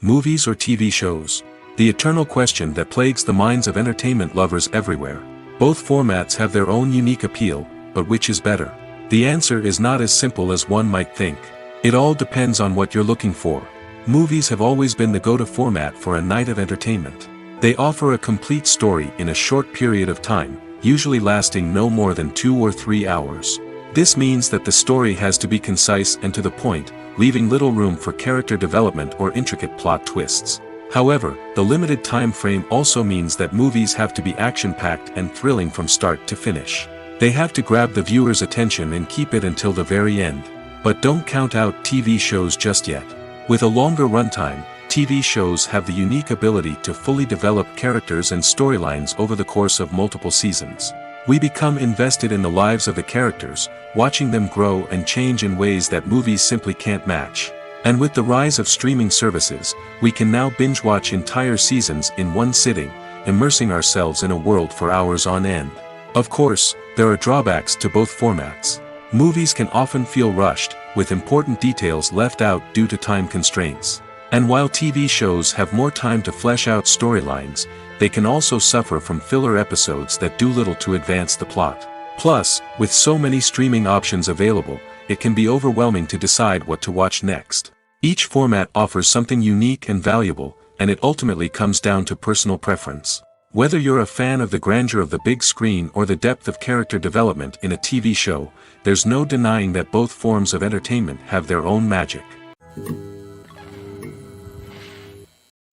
Movies or TV shows? The eternal question that plagues the minds of entertainment lovers everywhere. Both formats have their own unique appeal, but which is better? The answer is not as simple as one might think. It all depends on what you're looking for. Movies have always been the go-to format for a night of entertainment. They offer a complete story in a short period of time, usually lasting no more than 2 or 3 hours. This means that the story has to be concise and to the point, leaving little room for character development or intricate plot twists. However, the limited time frame also means that movies have to be action-packed and thrilling from start to finish. They have to grab the viewer's attention and keep it until the very end. But don't count out TV shows just yet. With a longer runtime, TV shows have the unique ability to fully develop characters and storylines over the course of multiple seasons. We become invested in the lives of the characters, watching them grow and change in ways that movies simply can't match. And with the rise of streaming services, we can now binge-watch entire seasons in one sitting, immersing ourselves in a world for hours on end. Of course, there are drawbacks to both formats. Movies can often feel rushed, with important details left out due to time constraints. And while TV shows have more time to flesh out storylines, they can also suffer from filler episodes that do little to advance the plot. Plus, with so many streaming options available, it can be overwhelming to decide what to watch next. Each format offers something unique and valuable, and it ultimately comes down to personal preference. Whether you're a fan of the grandeur of the big screen or the depth of character development in a TV show, there's no denying that both forms of entertainment have their own magic.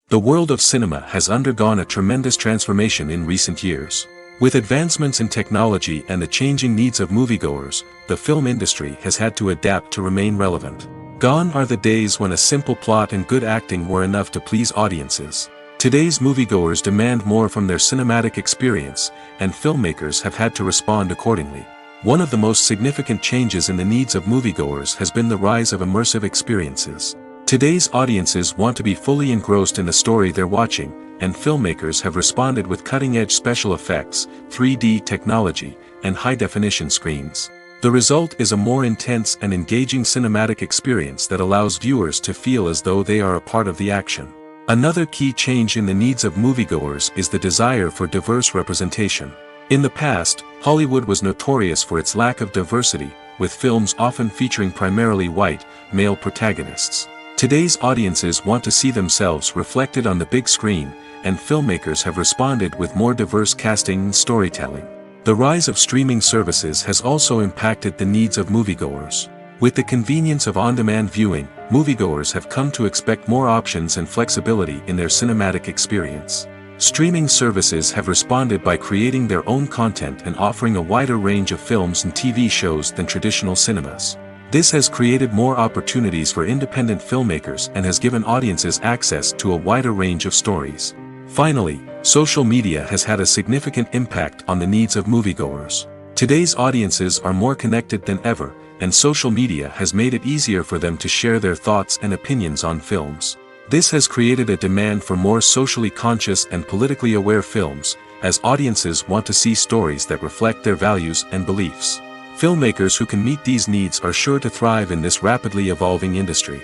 The world of cinema has undergone a tremendous transformation in recent years. With advancements in technology and the changing needs of moviegoers, the film industry has had to adapt to remain relevant. Gone are the days when a simple plot and good acting were enough to please audiences. Today's moviegoers demand more from their cinematic experience, and filmmakers have had to respond accordingly. One of the most significant changes in the needs of moviegoers has been the rise of immersive experiences. Today's audiences want to be fully engrossed in the story they're watching, and filmmakers have responded with cutting-edge special effects, 3D technology, and high-definition screens. The result is a more intense and engaging cinematic experience that allows viewers to feel as though they are a part of the action. Another key change in the needs of moviegoers is the desire for diverse representation. In the past, Hollywood was notorious for its lack of diversity, with films often featuring primarily white, male protagonists. Today's audiences want to see themselves reflected on the big screen, and filmmakers have responded with more diverse casting and storytelling. The rise of streaming services has also impacted the needs of moviegoers. With the convenience of on-demand viewing, moviegoers have come to expect more options and flexibility in their cinematic experience. Streaming services have responded by creating their own content and offering a wider range of films and TV shows than traditional cinemas. This has created more opportunities for independent filmmakers and has given audiences access to a wider range of stories. Finally, social media has had a significant impact on the needs of moviegoers. Today's audiences are more connected than ever, and social media has made it easier for them to share their thoughts and opinions on films. This has created a demand for more socially conscious and politically aware films, as audiences want to see stories that reflect their values and beliefs. Filmmakers who can meet these needs are sure to thrive in this rapidly evolving industry.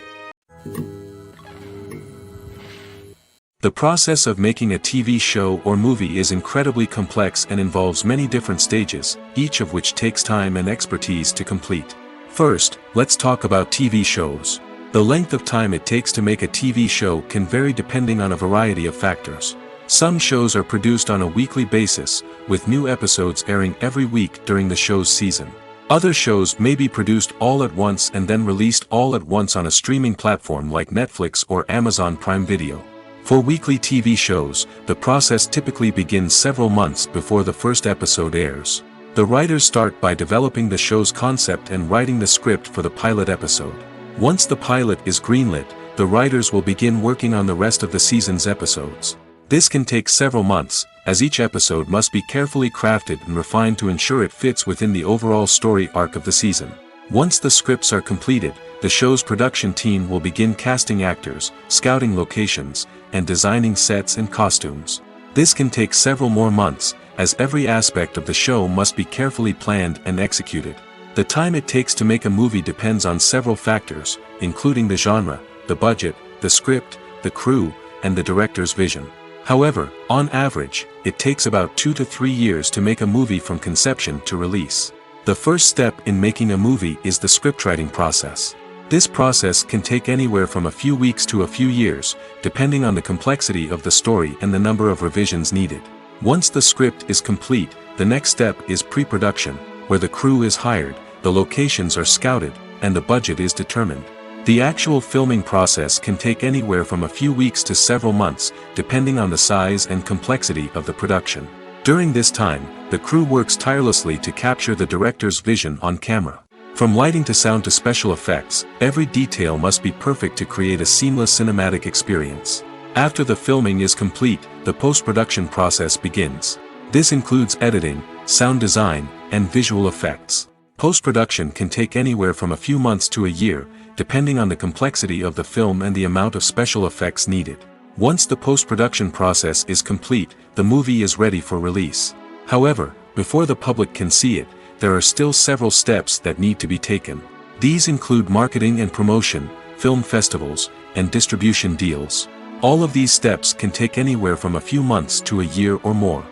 The process of making a TV show or movie is incredibly complex and involves many different stages, each of which takes time and expertise to complete. First, let's talk about TV shows. The length of time it takes to make a TV show can vary depending on a variety of factors. Some shows are produced on a weekly basis, with new episodes airing every week during the show's season. Other shows may be produced all at once and then released all at once on a streaming platform like Netflix or Amazon Prime Video. For weekly TV shows, the process typically begins several months before the first episode airs. The writers start by developing the show's concept and writing the script for the pilot episode. Once the pilot is greenlit, the writers will begin working on the rest of the season's episodes. This can take several months, as each episode must be carefully crafted and refined to ensure it fits within the overall story arc of the season. Once the scripts are completed, the show's production team will begin casting actors, scouting locations, and designing sets and costumes. This can take several more months, as every aspect of the show must be carefully planned and executed. The time it takes to make a movie depends on several factors, including the genre, the budget, the script, the crew, and the director's vision. However, on average, it takes about 2 to 3 years to make a movie from conception to release. The first step in making a movie is the scriptwriting process. This process can take anywhere from a few weeks to a few years, depending on the complexity of the story and the number of revisions needed. Once the script is complete, the next step is pre-production, where the crew is hired, the locations are scouted, and the budget is determined. The actual filming process can take anywhere from a few weeks to several months, depending on the size and complexity of the production. During this time, the crew works tirelessly to capture the director's vision on camera. From lighting to sound to special effects, every detail must be perfect to create a seamless cinematic experience. After the filming is complete, the post-production process begins. This includes editing, sound design, and visual effects. Post-production can take anywhere from a few months to a year, depending on the complexity of the film and the amount of special effects needed. Once the post-production process is complete, the movie is ready for release. However, before the public can see it, there are still several steps that need to be taken. These include marketing and promotion, film festivals, and distribution deals. All of these steps can take anywhere from a few months to a year or more.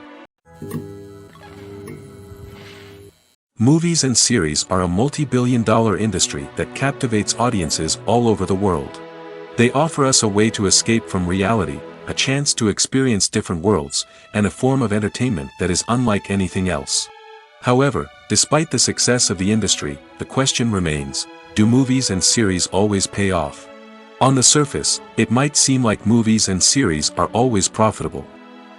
Movies and series are a multi-billion-dollar industry that captivates audiences all over the world. They offer us a way to escape from reality, a chance to experience different worlds, and a form of entertainment that is unlike anything else. However, despite the success of the industry, the question remains, do movies and series always pay off? On the surface, it might seem like movies and series are always profitable.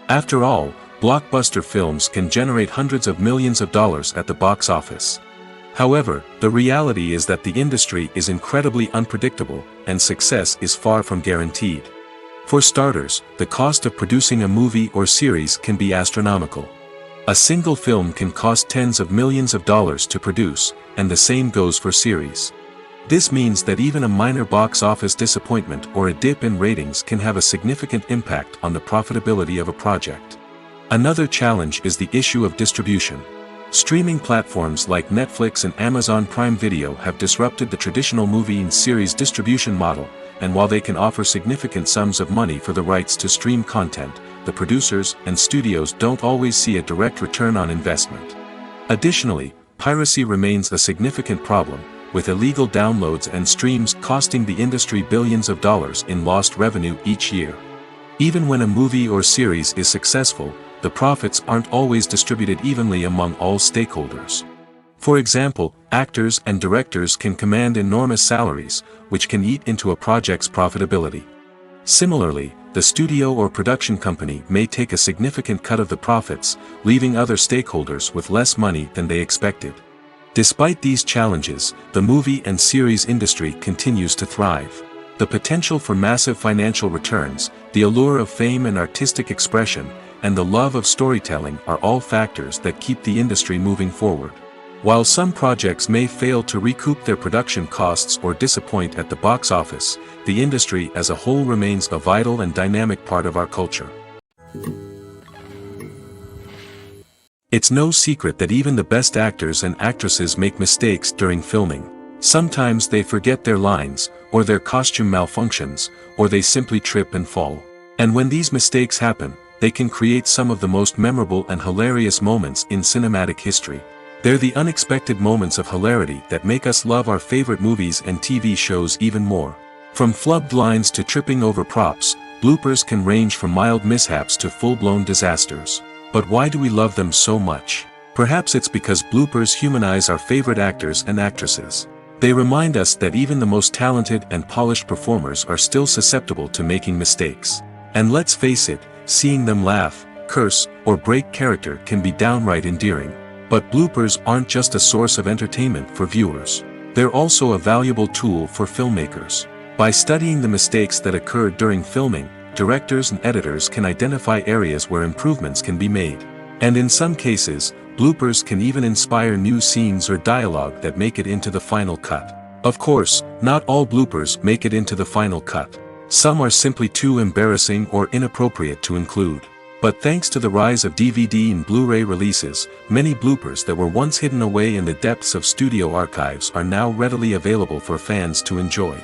After all, blockbuster films can generate hundreds of millions of dollars at the box office. However, the reality is that the industry is incredibly unpredictable, and success is far from guaranteed. For starters, the cost of producing a movie or series can be astronomical. A single film can cost tens of millions of dollars to produce, and the same goes for series. This means that even a minor box office disappointment or a dip in ratings can have a significant impact on the profitability of a project. Another challenge is the issue of distribution. Streaming platforms like Netflix and Amazon Prime Video have disrupted the traditional movie and series distribution model, and while they can offer significant sums of money for the rights to stream content, the producers and studios don't always see a direct return on investment. Additionally, piracy remains a significant problem, with illegal downloads and streams costing the industry billions of dollars in lost revenue each year. Even when a movie or series is successful, the profits aren't always distributed evenly among all stakeholders. For example, actors and directors can command enormous salaries, which can eat into a project's profitability. Similarly, the studio or production company may take a significant cut of the profits, leaving other stakeholders with less money than they expected. Despite these challenges, the movie and series industry continues to thrive. The potential for massive financial returns, the allure of fame and artistic expression, and the love of storytelling are all factors that keep the industry moving forward. While some projects may fail to recoup their production costs or disappoint at the box office, the industry as a whole remains a vital and dynamic part of our culture. It's no secret that even the best actors and actresses make mistakes during filming. Sometimes they forget their lines, or their costume malfunctions, or they simply trip and fall. And when these mistakes happen, they can create some of the most memorable and hilarious moments in cinematic history. They're the unexpected moments of hilarity that make us love our favorite movies and TV shows even more. From flubbed lines to tripping over props, bloopers can range from mild mishaps to full-blown disasters. But why do we love them so much? Perhaps it's because bloopers humanize our favorite actors and actresses. They remind us that even the most talented and polished performers are still susceptible to making mistakes. And let's face it, seeing them laugh, curse, or break character can be downright endearing. But bloopers aren't just a source of entertainment for viewers. They're also a valuable tool for filmmakers. By studying the mistakes that occurred during filming, directors and editors can identify areas where improvements can be made. And in some cases, bloopers can even inspire new scenes or dialogue that make it into the final cut. Of course, not all bloopers make it into the final cut. Some are simply too embarrassing or inappropriate to include. But thanks to the rise of DVD and Blu-ray releases, many bloopers that were once hidden away in the depths of studio archives are now readily available for fans to enjoy.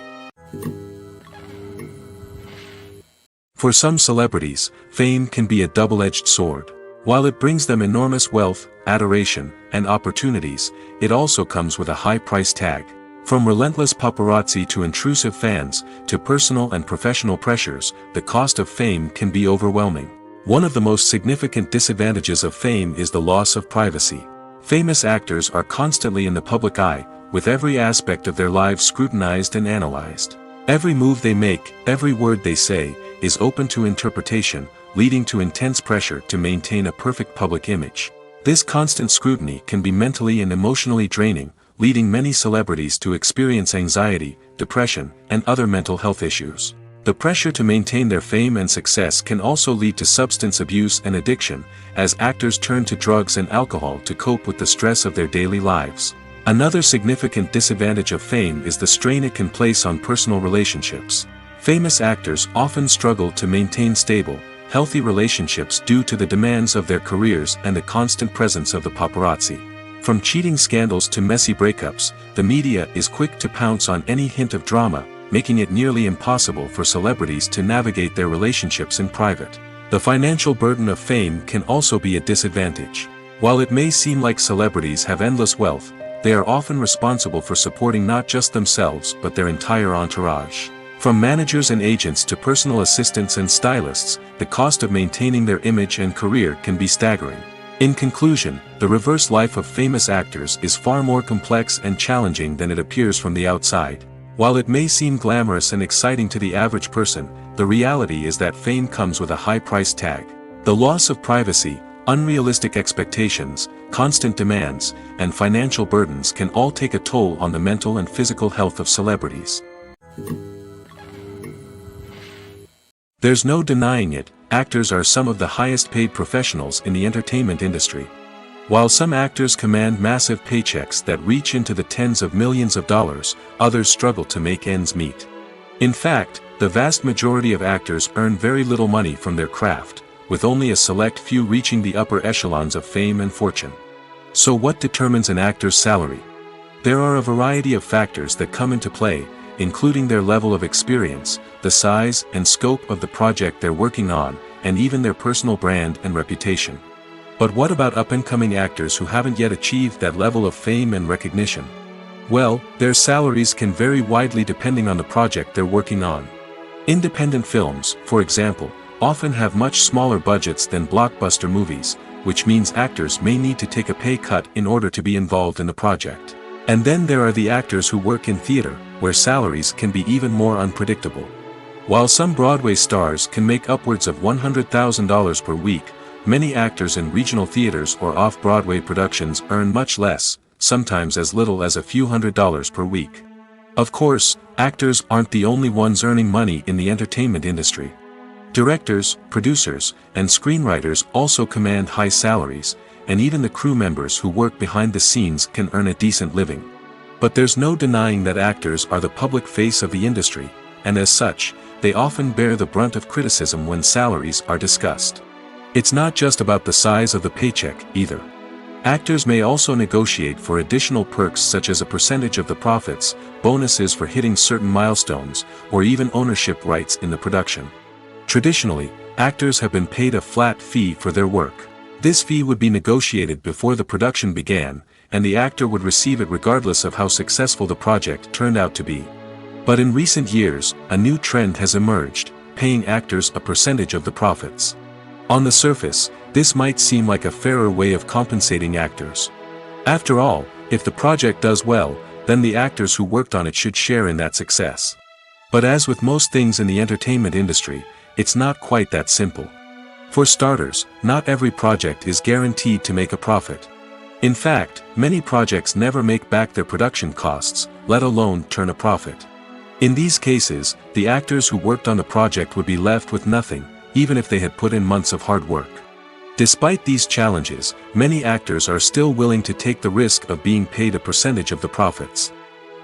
For some celebrities, fame can be a double-edged sword. While it brings them enormous wealth, adoration, and opportunities, it also comes with a high price tag. From relentless paparazzi to intrusive fans, to personal and professional pressures, the cost of fame can be overwhelming. One of the most significant disadvantages of fame is the loss of privacy. Famous actors are constantly in the public eye, with every aspect of their lives scrutinized and analyzed. Every move they make, every word they say, is open to interpretation, leading to intense pressure to maintain a perfect public image. This constant scrutiny can be mentally and emotionally draining, leading many celebrities to experience anxiety, depression, and other mental health issues. The pressure to maintain their fame and success can also lead to substance abuse and addiction, as actors turn to drugs and alcohol to cope with the stress of their daily lives. Another significant disadvantage of fame is the strain it can place on personal relationships. Famous actors often struggle to maintain stable, healthy relationships due to the demands of their careers and the constant presence of the paparazzi. From cheating scandals to messy breakups, the media is quick to pounce on any hint of drama, making it nearly impossible for celebrities to navigate their relationships in private. The financial burden of fame can also be a disadvantage. While it may seem like celebrities have endless wealth, they are often responsible for supporting not just themselves but their entire entourage. From managers and agents to personal assistants and stylists, the cost of maintaining their image and career can be staggering. In conclusion, the reverse life of famous actors is far more complex and challenging than it appears from the outside. While it may seem glamorous and exciting to the average person, the reality is that fame comes with a high price tag. The loss of privacy, unrealistic expectations, constant demands, and financial burdens can all take a toll on the mental and physical health of celebrities. There's no denying it, actors are some of the highest paid professionals in the entertainment industry. While some actors command massive paychecks that reach into the tens of millions of dollars, others struggle to make ends meet. In fact, the vast majority of actors earn very little money from their craft, with only a select few reaching the upper echelons of fame and fortune. So what determines an actor's salary? There are a variety of factors that come into play, including their level of experience, the size and scope of the project they're working on, and even their personal brand and reputation. But what about up-and-coming actors who haven't yet achieved that level of fame and recognition? Well, their salaries can vary widely depending on the project they're working on. Independent films, for example, often have much smaller budgets than blockbuster movies, which means actors may need to take a pay cut in order to be involved in the project. And then there are the actors who work in theater, where salaries can be even more unpredictable. While some Broadway stars can make upwards of $100,000 per week, many actors in regional theaters or off-Broadway productions earn much less, sometimes as little as a few $100s per week. Of course, actors aren't the only ones earning money in the entertainment industry. Directors, producers, and screenwriters also command high salaries, and even the crew members who work behind the scenes can earn a decent living. But there's no denying that actors are the public face of the industry, and as such, they often bear the brunt of criticism when salaries are discussed. It's not just about the size of the paycheck, either. Actors may also negotiate for additional perks such as a percentage of the profits, bonuses for hitting certain milestones, or even ownership rights in the production. Traditionally, actors have been paid a flat fee for their work. This fee would be negotiated before the production began, and the actor would receive it regardless of how successful the project turned out to be. But in recent years, a new trend has emerged, paying actors a percentage of the profits. On the surface, this might seem like a fairer way of compensating actors. After all, if the project does well, then the actors who worked on it should share in that success. But as with most things in the entertainment industry, it's not quite that simple. For starters, not every project is guaranteed to make a profit. In fact, many projects never make back their production costs, let alone turn a profit. In these cases, the actors who worked on the project would be left with nothing, even if they had put in months of hard work. Despite these challenges, many actors are still willing to take the risk of being paid a percentage of the profits.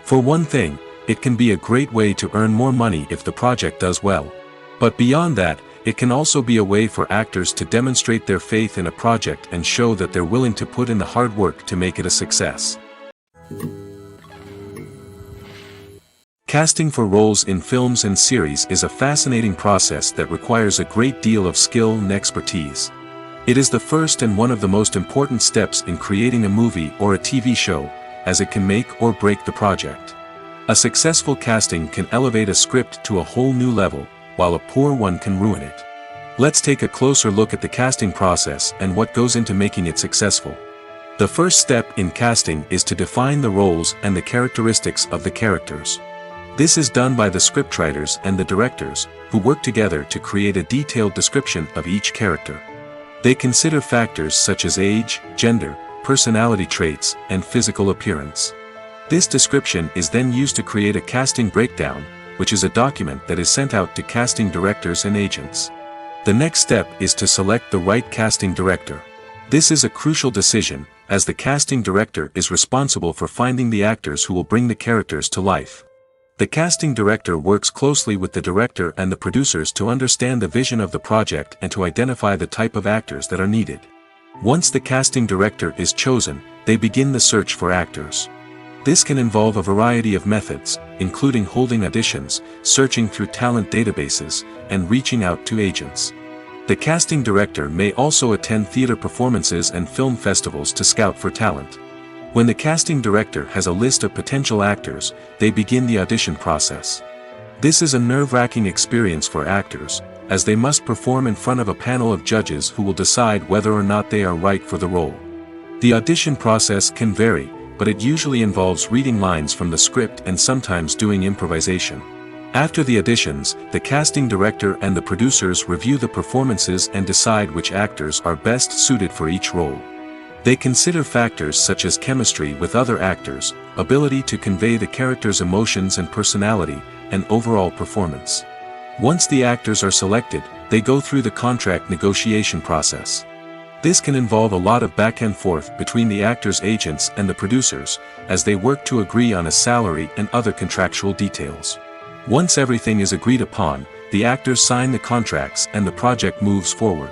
For one thing, it can be a great way to earn more money if the project does well. But beyond that, it can also be a way for actors to demonstrate their faith in a project and show that they're willing to put in the hard work to make it a success. Casting for roles in films and series is a fascinating process that requires a great deal of skill and expertise. It is the first and one of the most important steps in creating a movie or a TV show, as it can make or break the project. A successful casting can elevate a script to a whole new level, while a poor one can ruin it. Let's take a closer look at the casting process and what goes into making it successful. The first step in casting is to define the roles and the characteristics of the characters. This is done by the scriptwriters and the directors, who work together to create a detailed description of each character. They consider factors such as age, gender, personality traits, and physical appearance. This description is then used to create a casting breakdown, which is a document that is sent out to casting directors and agents. The next step is to select the right casting director. This is a crucial decision, as the casting director is responsible for finding the actors who will bring the characters to life. The casting director works closely with the director and the producers to understand the vision of the project and to identify the type of actors that are needed. Once the casting director is chosen, they begin the search for actors. This can involve a variety of methods, including holding auditions, searching through talent databases, and reaching out to agents. The casting director may also attend theater performances and film festivals to scout for talent. When the casting director has a list of potential actors, they begin the audition process. This is a nerve-wracking experience for actors, as they must perform in front of a panel of judges who will decide whether or not they are right for the role. The audition process can vary, but it usually involves reading lines from the script and sometimes doing improvisation. After the auditions, the casting director and the producers review the performances and decide which actors are best suited for each role. They consider factors such as chemistry with other actors, ability to convey the character's emotions and personality, and overall performance. Once the actors are selected, they go through the contract negotiation process. This can involve a lot of back and forth between the actors' agents and the producers, as they work to agree on a salary and other contractual details. Once everything is agreed upon, the actors sign the contracts and the project moves forward.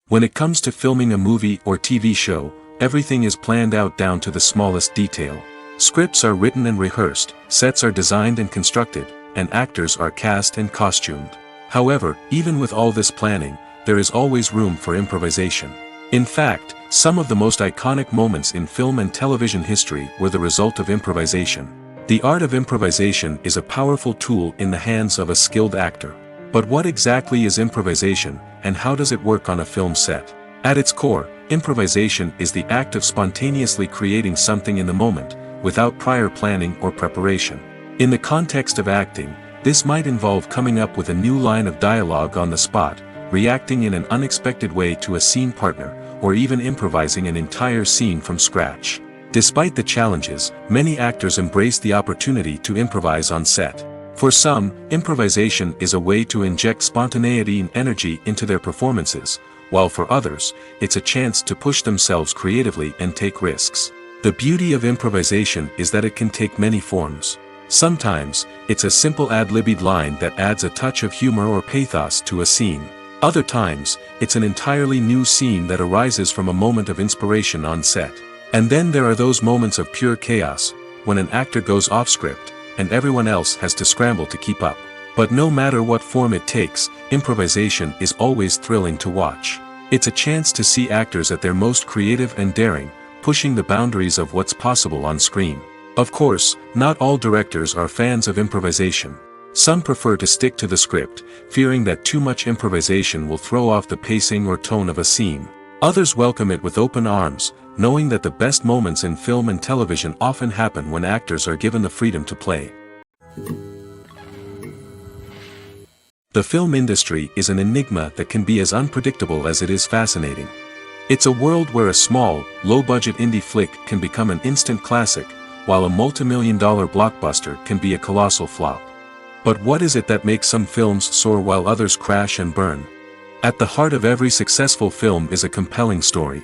When it comes to filming a movie or TV show, everything is planned out down to the smallest detail. Scripts are written and rehearsed, sets are designed and constructed, and actors are cast and costumed. However, even with all this planning, there is always room for improvisation. In fact, some of the most iconic moments in film and television history were the result of improvisation. The art of improvisation is a powerful tool in the hands of a skilled actor. But what exactly is improvisation, and how does it work on a film set? At its core, improvisation is the act of spontaneously creating something in the moment, without prior planning or preparation. In the context of acting, this might involve coming up with a new line of dialogue on the spot, reacting in an unexpected way to a scene partner, or even improvising an entire scene from scratch. Despite the challenges, many actors embrace the opportunity to improvise on set. For some, improvisation is a way to inject spontaneity and energy into their performances, while for others, it's a chance to push themselves creatively and take risks. The beauty of improvisation is that it can take many forms. Sometimes, it's a simple ad-libbed line that adds a touch of humor or pathos to a scene. Other times, it's an entirely new scene that arises from a moment of inspiration on set. And then there are those moments of pure chaos, when an actor goes off script, and everyone else has to scramble to keep up. But no matter what form it takes, improvisation is always thrilling to watch. It's a chance to see actors at their most creative and daring, pushing the boundaries of what's possible on screen. Of course, not all directors are fans of improvisation. Some prefer to stick to the script, fearing that too much improvisation will throw off the pacing or tone of a scene. Others welcome it with open arms, knowing that the best moments in film and television often happen when actors are given the freedom to play. The film industry is an enigma that can be as unpredictable as it is fascinating. It's a world where a small, low-budget indie flick can become an instant classic, while a multi-million-dollar blockbuster can be a colossal flop. But what is it that makes some films soar while others crash and burn? At the heart of every successful film is a compelling story.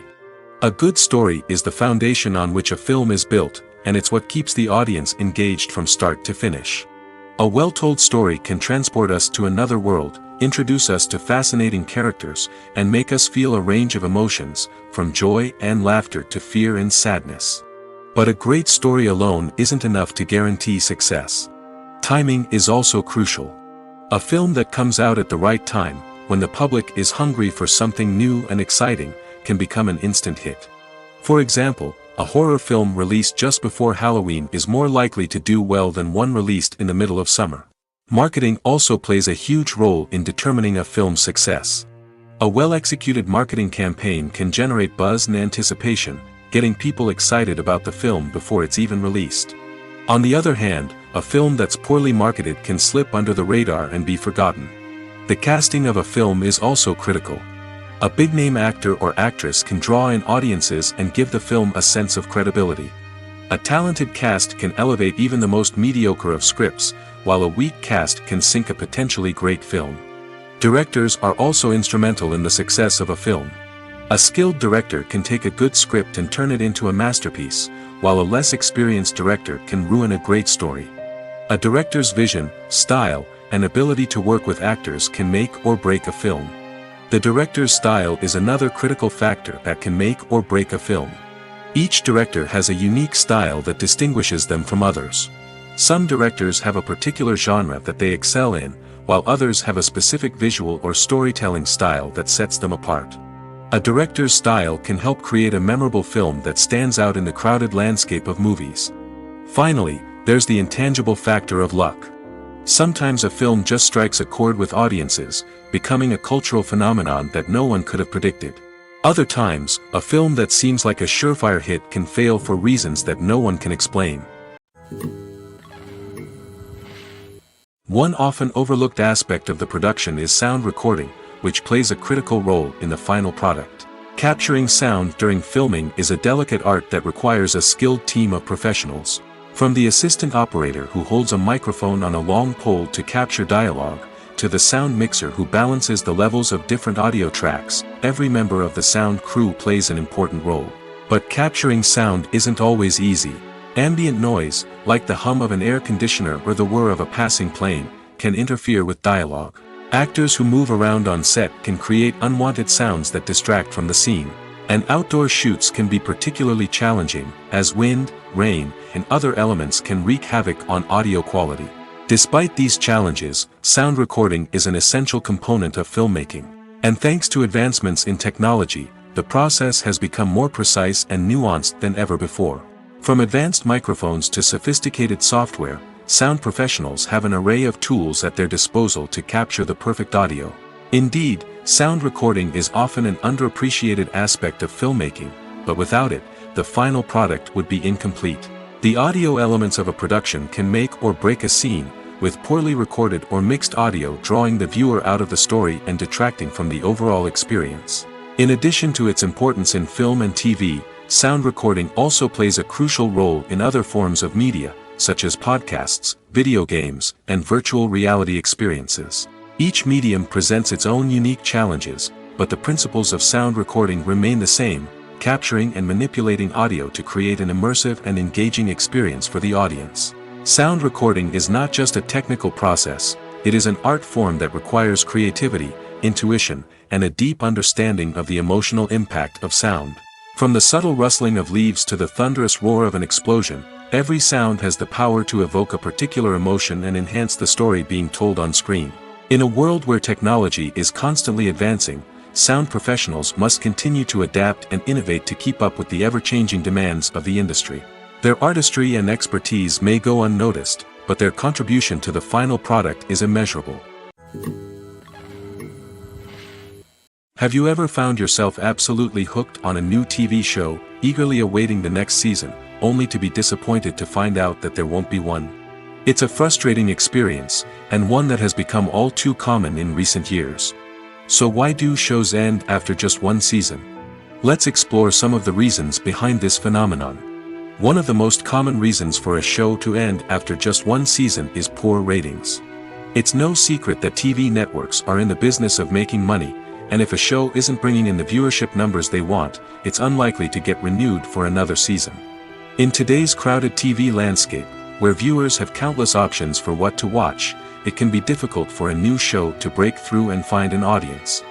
A good story is the foundation on which a film is built, and it's what keeps the audience engaged from start to finish. A well-told story can transport us to another world, introduce us to fascinating characters, and make us feel a range of emotions, from joy and laughter to fear and sadness. But a great story alone isn't enough to guarantee success. Timing is also crucial. A film that comes out at the right time, when the public is hungry for something new and exciting, can become an instant hit. For example, a horror film released just before Halloween is more likely to do well than one released in the middle of summer. Marketing also plays a huge role in determining a film's success. A well-executed marketing campaign can generate buzz and anticipation, getting people excited about the film before it's even released. On the other hand, a film that's poorly marketed can slip under the radar and be forgotten. The casting of a film is also critical. A big-name actor or actress can draw in audiences and give the film a sense of credibility. A talented cast can elevate even the most mediocre of scripts, while a weak cast can sink a potentially great film. Directors are also instrumental in the success of a film. A skilled director can take a good script and turn it into a masterpiece, while a less experienced director can ruin a great story. A director's vision, style, and ability to work with actors can make or break a film. The director's style is another critical factor that can make or break a film. Each director has a unique style that distinguishes them from others. Some directors have a particular genre that they excel in, while others have a specific visual or storytelling style that sets them apart. A director's style can help create a memorable film that stands out in the crowded landscape of movies. Finally, there's the intangible factor of luck. Sometimes a film just strikes a chord with audiences, becoming a cultural phenomenon that no one could have predicted. Other times, a film that seems like a surefire hit can fail for reasons that no one can explain. One often overlooked aspect of the production is sound recording, which plays a critical role in the final product. Capturing sound during filming is a delicate art that requires a skilled team of professionals. From the assistant operator who holds a microphone on a long pole to capture dialogue, to the sound mixer who balances the levels of different audio tracks, every member of the sound crew plays an important role. But capturing sound isn't always easy. Ambient noise, like the hum of an air conditioner or the whir of a passing plane, can interfere with dialogue. Actors who move around on set can create unwanted sounds that distract from the scene. And outdoor shoots can be particularly challenging, as wind, rain, and other elements can wreak havoc on audio quality. Despite these challenges, sound recording is an essential component of filmmaking. And thanks to advancements in technology, the process has become more precise and nuanced than ever before. From advanced microphones to sophisticated software, sound professionals have an array of tools at their disposal to capture the perfect audio. Indeed, sound recording is often an underappreciated aspect of filmmaking, but without it, the final product would be incomplete. The audio elements of a production can make or break a scene, with poorly recorded or mixed audio drawing the viewer out of the story and detracting from the overall experience. In addition to its importance in film and TV, sound recording also plays a crucial role in other forms of media, such as podcasts, video games, and virtual reality experiences. Each medium presents its own unique challenges, but the principles of sound recording remain the same, capturing and manipulating audio to create an immersive and engaging experience for the audience. Sound recording is not just a technical process, it is an art form that requires creativity, intuition, and a deep understanding of the emotional impact of sound. From the subtle rustling of leaves to the thunderous roar of an explosion, every sound has the power to evoke a particular emotion and enhance the story being told on screen. In a world where technology is constantly advancing, sound professionals must continue to adapt and innovate to keep up with the ever-changing demands of the industry. Their artistry and expertise may go unnoticed, but their contribution to the final product is immeasurable. Have you ever found yourself absolutely hooked on a new TV show, eagerly awaiting the next season, only to be disappointed to find out that there won't be one? It's a frustrating experience, and one that has become all too common in recent years. So why do shows end after just one season? Let's explore some of the reasons behind this phenomenon. One of the most common reasons for a show to end after just one season is poor ratings. It's no secret that TV networks are in the business of making money, and if a show isn't bringing in the viewership numbers they want, it's unlikely to get renewed for another season. In today's crowded TV landscape, where viewers have countless options for what to watch, it can be difficult for a new show to break through and find an audience.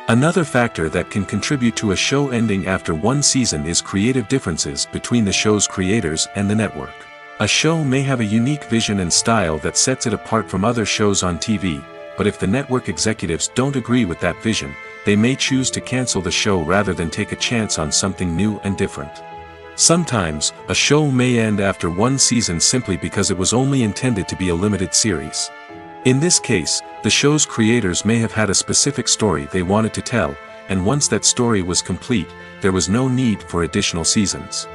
Another factor that can contribute to a show ending after one season is creative differences between the show's creators and the network. A show may have a unique vision and style that sets it apart from other shows on TV, but if the network executives don't agree with that vision, they may choose to cancel the show rather than take a chance on something new and different. Sometimes, a show may end after one season simply because it was only intended to be a limited series. In this case, the show's creators may have had a specific story they wanted to tell, and once that story was complete, there was no need for additional seasons.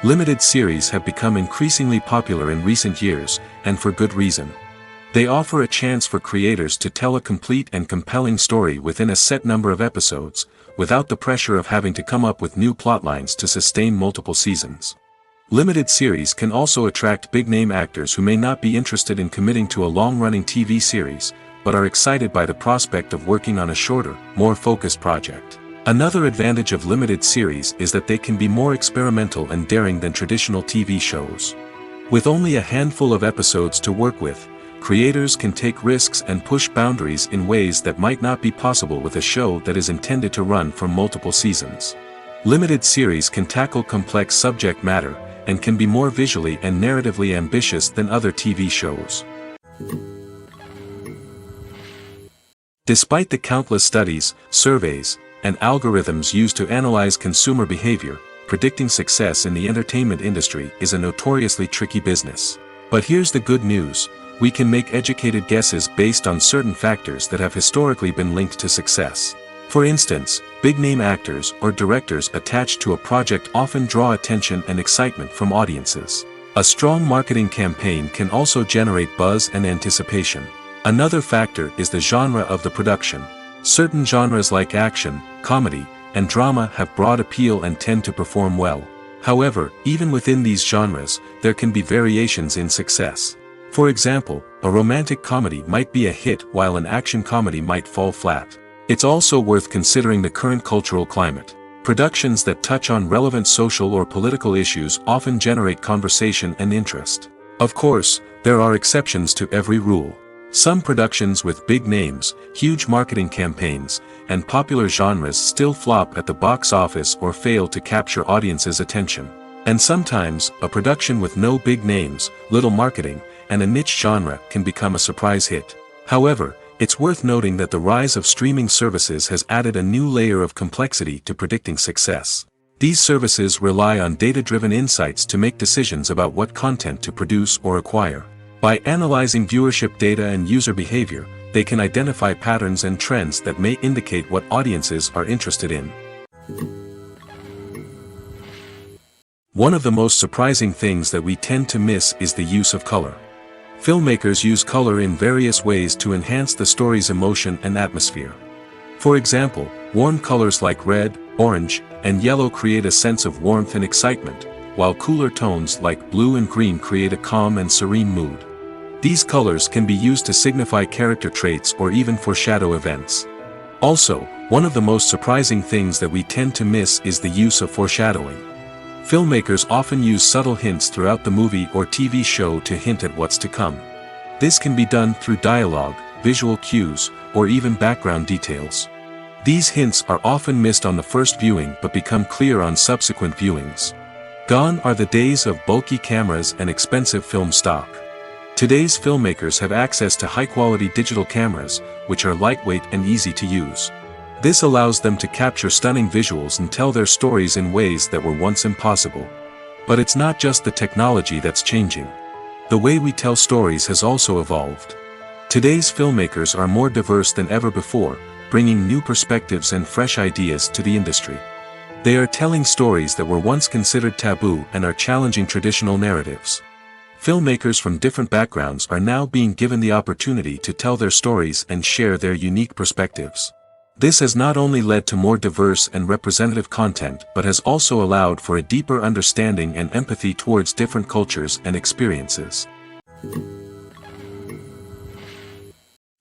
Limited series have become increasingly popular in recent years, and for good reason. They offer a chance for creators to tell a complete and compelling story within a set number of episodes, without the pressure of having to come up with new plotlines to sustain multiple seasons. Limited series can also attract big-name actors who may not be interested in committing to a long-running TV series, but are excited by the prospect of working on a shorter, more focused project. Another advantage of limited series is that they can be more experimental and daring than traditional TV shows. With only a handful of episodes to work with, creators can take risks and push boundaries in ways that might not be possible with a show that is intended to run for multiple seasons. Limited series can tackle complex subject matter, and can be more visually and narratively ambitious than other TV shows. Despite the countless studies, surveys, and algorithms used to analyze consumer behavior, predicting success in the entertainment industry is a notoriously tricky business. But here's the good news: we can make educated guesses based on certain factors that have historically been linked to success. For instance, big-name actors or directors attached to a project often draw attention and excitement from audiences. A strong marketing campaign can also generate buzz and anticipation. Another factor is the genre of the production. Certain genres like action, comedy, and drama have broad appeal and tend to perform well. However, even within these genres, there can be variations in success. For example, a romantic comedy might be a hit while an action comedy might fall flat. It's also worth considering the current cultural climate. Productions that touch on relevant social or political issues often generate conversation and interest. Of course, there are exceptions to every rule. Some productions with big names, huge marketing campaigns, and popular genres still flop at the box office or fail to capture audiences' attention. And sometimes, a production with no big names, little marketing, and a niche genre can become a surprise hit. However, it's worth noting that the rise of streaming services has added a new layer of complexity to predicting success. These services rely on data-driven insights to make decisions about what content to produce or acquire. By analyzing viewership data and user behavior, they can identify patterns and trends that may indicate what audiences are interested in. One of the most surprising things that we tend to miss is the use of color. Filmmakers use color in various ways to enhance the story's emotion and atmosphere. For example, warm colors like red, orange, and yellow create a sense of warmth and excitement, while cooler tones like blue and green create a calm and serene mood. These colors can be used to signify character traits or even foreshadow events. Also, one of the most surprising things that we tend to miss is the use of foreshadowing. Filmmakers often use subtle hints throughout the movie or TV show to hint at what's to come. This can be done through dialogue, visual cues, or even background details. These hints are often missed on the first viewing but become clear on subsequent viewings. Gone are the days of bulky cameras and expensive film stock. Today's filmmakers have access to high-quality digital cameras, which are lightweight and easy to use. This allows them to capture stunning visuals and tell their stories in ways that were once impossible. But it's not just the technology that's changing. The way we tell stories has also evolved. Today's filmmakers are more diverse than ever before, bringing new perspectives and fresh ideas to the industry. They are telling stories that were once considered taboo and are challenging traditional narratives. Filmmakers from different backgrounds are now being given the opportunity to tell their stories and share their unique perspectives. This has not only led to more diverse and representative content but has also allowed for a deeper understanding and empathy towards different cultures and experiences.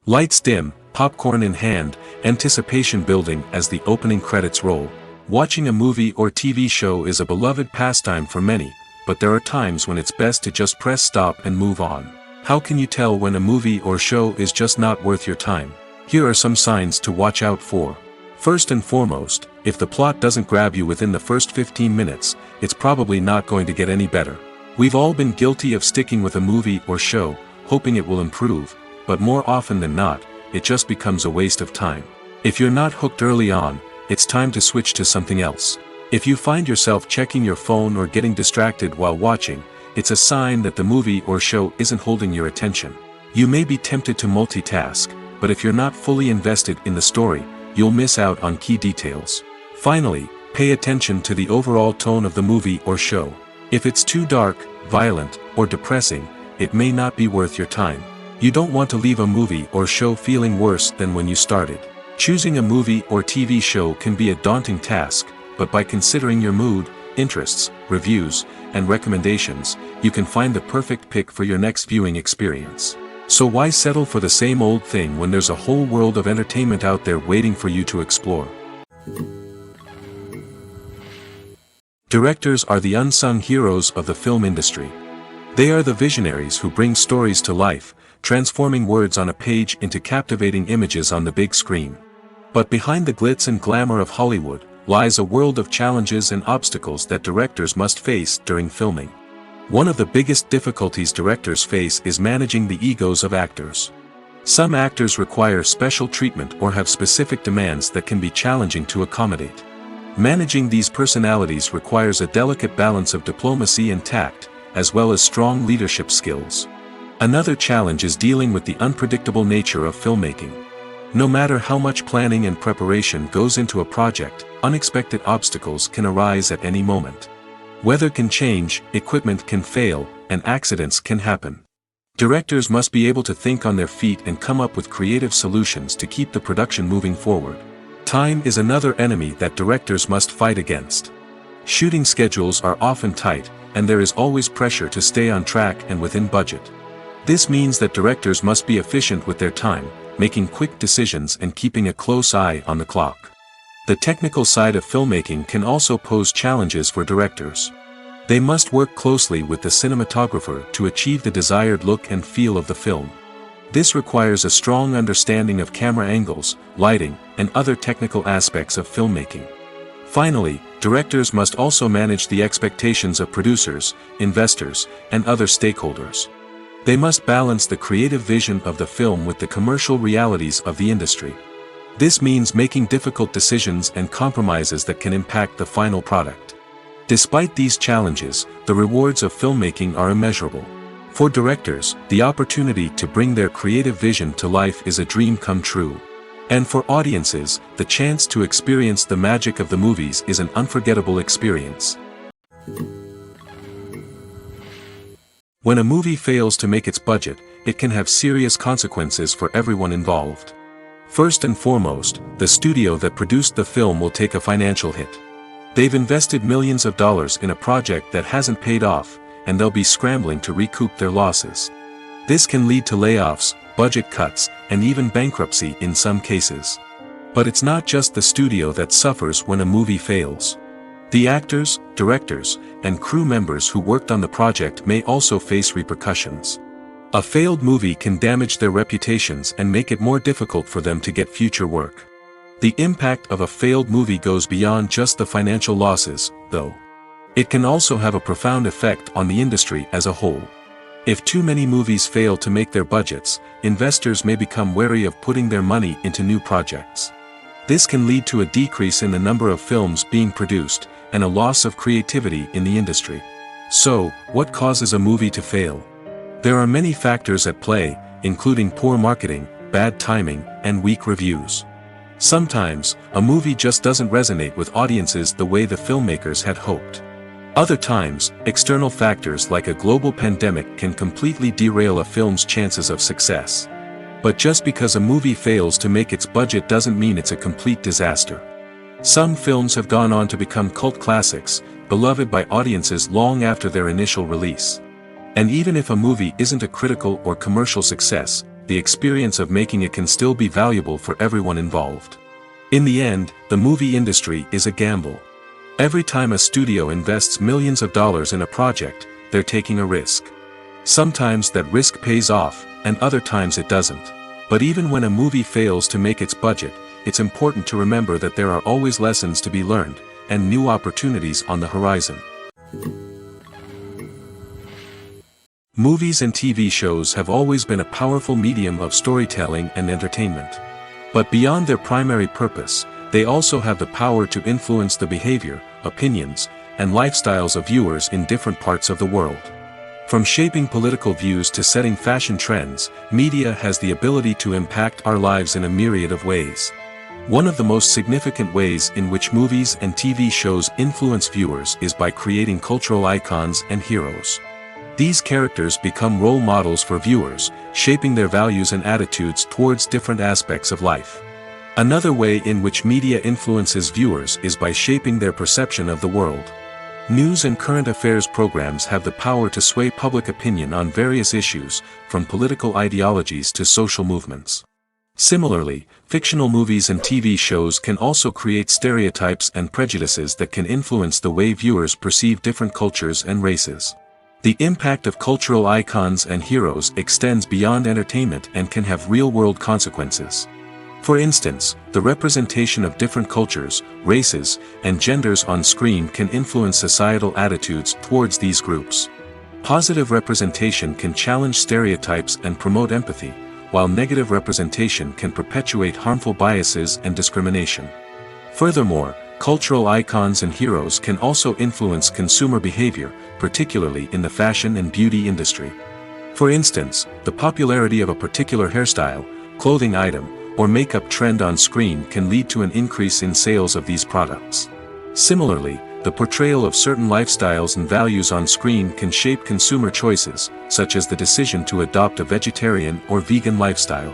Lights dim, popcorn in hand, anticipation building as the opening credits roll. Watching a movie or TV show is a beloved pastime for many, but there are times when it's best to just press stop and move on. How can you tell when a movie or show is just not worth your time? Here are some signs to watch out for. First and foremost, if the plot doesn't grab you within the first 15 minutes, it's probably not going to get any better. We've all been guilty of sticking with a movie or show, hoping it will improve, but more often than not, it just becomes a waste of time. If you're not hooked early on, it's time to switch to something else. If you find yourself checking your phone or getting distracted while watching, it's a sign that the movie or show isn't holding your attention. You may be tempted to multitask, but if you're not fully invested in the story, you'll miss out on key details. Finally, pay attention to the overall tone of the movie or show. If it's too dark, violent, or depressing, it may not be worth your time. You don't want to leave a movie or show feeling worse than when you started. Choosing a movie or TV show can be a daunting task, but by considering your mood, interests, reviews, and recommendations, you can find the perfect pick for your next viewing experience. So why settle for the same old thing when there's a whole world of entertainment out there waiting for you to explore? Directors are the unsung heroes of the film industry. They are the visionaries who bring stories to life, transforming words on a page into captivating images on the big screen. But behind the glitz and glamour of Hollywood lies a world of challenges and obstacles that directors must face during filming. One of the biggest difficulties directors face is managing the egos of actors. Some actors require special treatment or have specific demands that can be challenging to accommodate. Managing these personalities requires a delicate balance of diplomacy and tact, as well as strong leadership skills. Another challenge is dealing with the unpredictable nature of filmmaking. No matter how much planning and preparation goes into a project, unexpected obstacles can arise at any moment. Weather can change, equipment can fail, and accidents can happen. Directors must be able to think on their feet and come up with creative solutions to keep the production moving forward. Time is another enemy that directors must fight against. Shooting schedules are often tight, and there is always pressure to stay on track and within budget. This means that directors must be efficient with their time, making quick decisions and keeping a close eye on the clock. The technical side of filmmaking can also pose challenges for directors. They must work closely with the cinematographer to achieve the desired look and feel of the film. This requires a strong understanding of camera angles, lighting, and other technical aspects of filmmaking. Finally, directors must also manage the expectations of producers, investors, and other stakeholders. They must balance the creative vision of the film with the commercial realities of the industry. This means making difficult decisions and compromises that can impact the final product. Despite these challenges, the rewards of filmmaking are immeasurable. For directors, the opportunity to bring their creative vision to life is a dream come true. And for audiences, the chance to experience the magic of the movies is an unforgettable experience. When a movie fails to make its budget, it can have serious consequences for everyone involved. First and foremost, the studio that produced the film will take a financial hit. They've invested millions of dollars in a project that hasn't paid off, and they'll be scrambling to recoup their losses. This can lead to layoffs, budget cuts, and even bankruptcy in some cases. But it's not just the studio that suffers when a movie fails. The actors, directors, and crew members who worked on the project may also face repercussions. A failed movie can damage their reputations and make it more difficult for them to get future work. The impact of a failed movie goes beyond just the financial losses, though. It can also have a profound effect on the industry as a whole. If too many movies fail to make their budgets, investors may become wary of putting their money into new projects. This can lead to a decrease in the number of films being produced, and a loss of creativity in the industry. So, what causes a movie to fail? There are many factors at play, including poor marketing, bad timing, and weak reviews. Sometimes, a movie just doesn't resonate with audiences the way the filmmakers had hoped. Other times, external factors like a global pandemic can completely derail a film's chances of success. But just because a movie fails to make its budget doesn't mean it's a complete disaster. Some films have gone on to become cult classics, beloved by audiences long after their initial release. And even if a movie isn't a critical or commercial success, the experience of making it can still be valuable for everyone involved. In the end, the movie industry is a gamble. Every time a studio invests millions of dollars in a project, they're taking a risk. Sometimes that risk pays off, and other times it doesn't. But even when a movie fails to make its budget, it's important to remember that there are always lessons to be learned, and new opportunities on the horizon. Movies and TV shows have always been a powerful medium of storytelling and entertainment. But beyond their primary purpose, they also have the power to influence the behavior, opinions, and lifestyles of viewers in different parts of the world. From shaping political views to setting fashion trends, media has the ability to impact our lives in a myriad of ways. One of the most significant ways in which movies and TV shows influence viewers is by creating cultural icons and heroes. These characters become role models for viewers, shaping their values and attitudes towards different aspects of life. Another way in which media influences viewers is by shaping their perception of the world. News and current affairs programs have the power to sway public opinion on various issues, from political ideologies to social movements. Similarly, fictional movies and TV shows can also create stereotypes and prejudices that can influence the way viewers perceive different cultures and races. The impact of cultural icons and heroes extends beyond entertainment and can have real-world consequences. For instance, the representation of different cultures, races, and genders on screen can influence societal attitudes towards these groups. Positive representation can challenge stereotypes and promote empathy, while negative representation can perpetuate harmful biases and discrimination. Furthermore, cultural icons and heroes can also influence consumer behavior, particularly in the fashion and beauty industry. For instance, the popularity of a particular hairstyle, clothing item, or makeup trend on screen can lead to an increase in sales of these products. Similarly, the portrayal of certain lifestyles and values on screen can shape consumer choices, such as the decision to adopt a vegetarian or vegan lifestyle.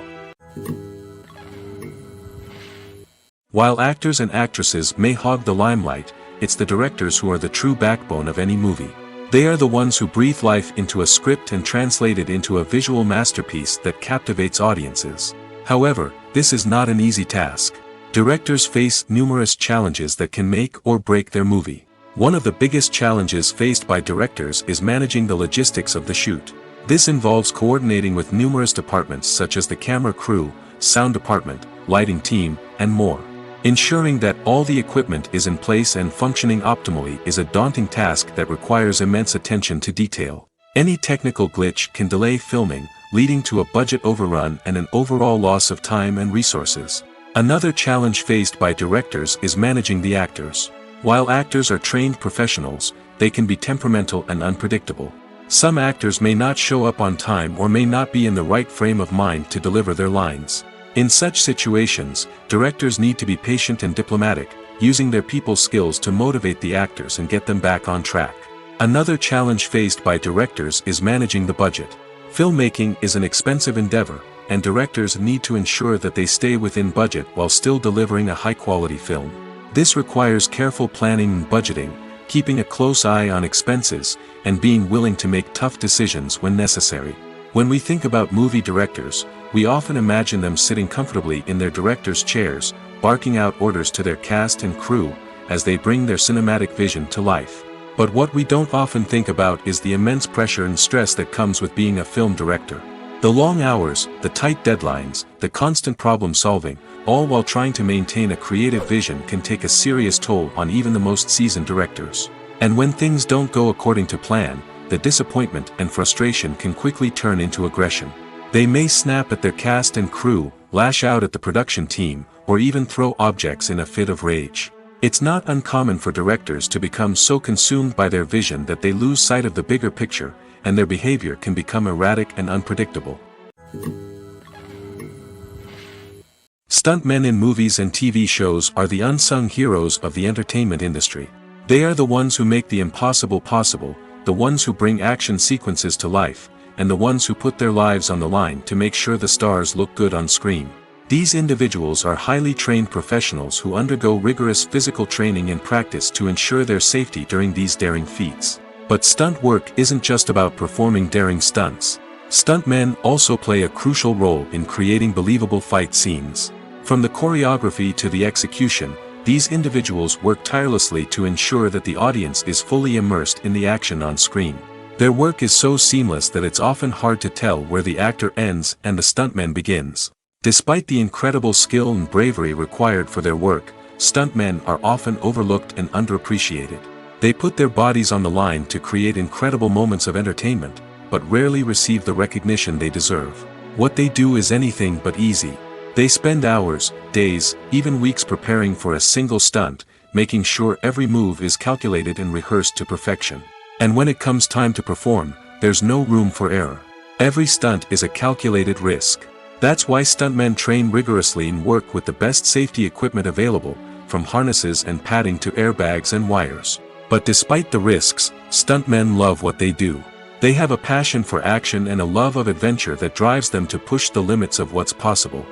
While actors and actresses may hog the limelight, it's the directors who are the true backbone of any movie. They are the ones who breathe life into a script and translate it into a visual masterpiece that captivates audiences. However, this is not an easy task. Directors face numerous challenges that can make or break their movie. One of the biggest challenges faced by directors is managing the logistics of the shoot. This involves coordinating with numerous departments such as the camera crew, sound department, lighting team, and more. Ensuring that all the equipment is in place and functioning optimally is a daunting task that requires immense attention to detail. Any technical glitch can delay filming, leading to a budget overrun and an overall loss of time and resources. Another challenge faced by directors is managing the actors. While actors are trained professionals, they can be temperamental and unpredictable. Some actors may not show up on time or may not be in the right frame of mind to deliver their lines. In such situations, directors need to be patient and diplomatic, using their people skills to motivate the actors and get them back on track. Another challenge faced by directors is managing the budget. Filmmaking is an expensive endeavor, and directors need to ensure that they stay within budget while still delivering a high-quality film. This requires careful planning and budgeting, keeping a close eye on expenses, and being willing to make tough decisions when necessary. When we think about movie directors, we often imagine them sitting comfortably in their director's chairs, barking out orders to their cast and crew, as they bring their cinematic vision to life. But what we don't often think about is the immense pressure and stress that comes with being a film director. The long hours, the tight deadlines, the constant problem solving, all while trying to maintain a creative vision can take a serious toll on even the most seasoned directors. And when things don't go according to plan, the disappointment and frustration can quickly turn into aggression. They may snap at their cast and crew, lash out at the production team, or even throw objects in a fit of rage. It's not uncommon for directors to become so consumed by their vision that they lose sight of the bigger picture, and their behavior can become erratic and unpredictable. Stuntmen in movies and TV shows are the unsung heroes of the entertainment industry. They are the ones who make the impossible possible, the ones who bring action sequences to life, and the ones who put their lives on the line to make sure the stars look good on screen. These individuals are highly trained professionals who undergo rigorous physical training and practice to ensure their safety during these daring feats. But stunt work isn't just about performing daring stunts. Stuntmen also play a crucial role in creating believable fight scenes. From the choreography to the execution, these individuals work tirelessly to ensure that the audience is fully immersed in the action on screen. Their work is so seamless that it's often hard to tell where the actor ends and the stuntman begins. Despite the incredible skill and bravery required for their work, stuntmen are often overlooked and underappreciated. They put their bodies on the line to create incredible moments of entertainment, but rarely receive the recognition they deserve. What they do is anything but easy. They spend hours, days, even weeks preparing for a single stunt, making sure every move is calculated and rehearsed to perfection. And when it comes time to perform, there's no room for error. Every stunt is a calculated risk. That's why stuntmen train rigorously and work with the best safety equipment available, from harnesses and padding to airbags and wires. But despite the risks, stuntmen love what they do. They have a passion for action and a love of adventure that drives them to push the limits of what's possible.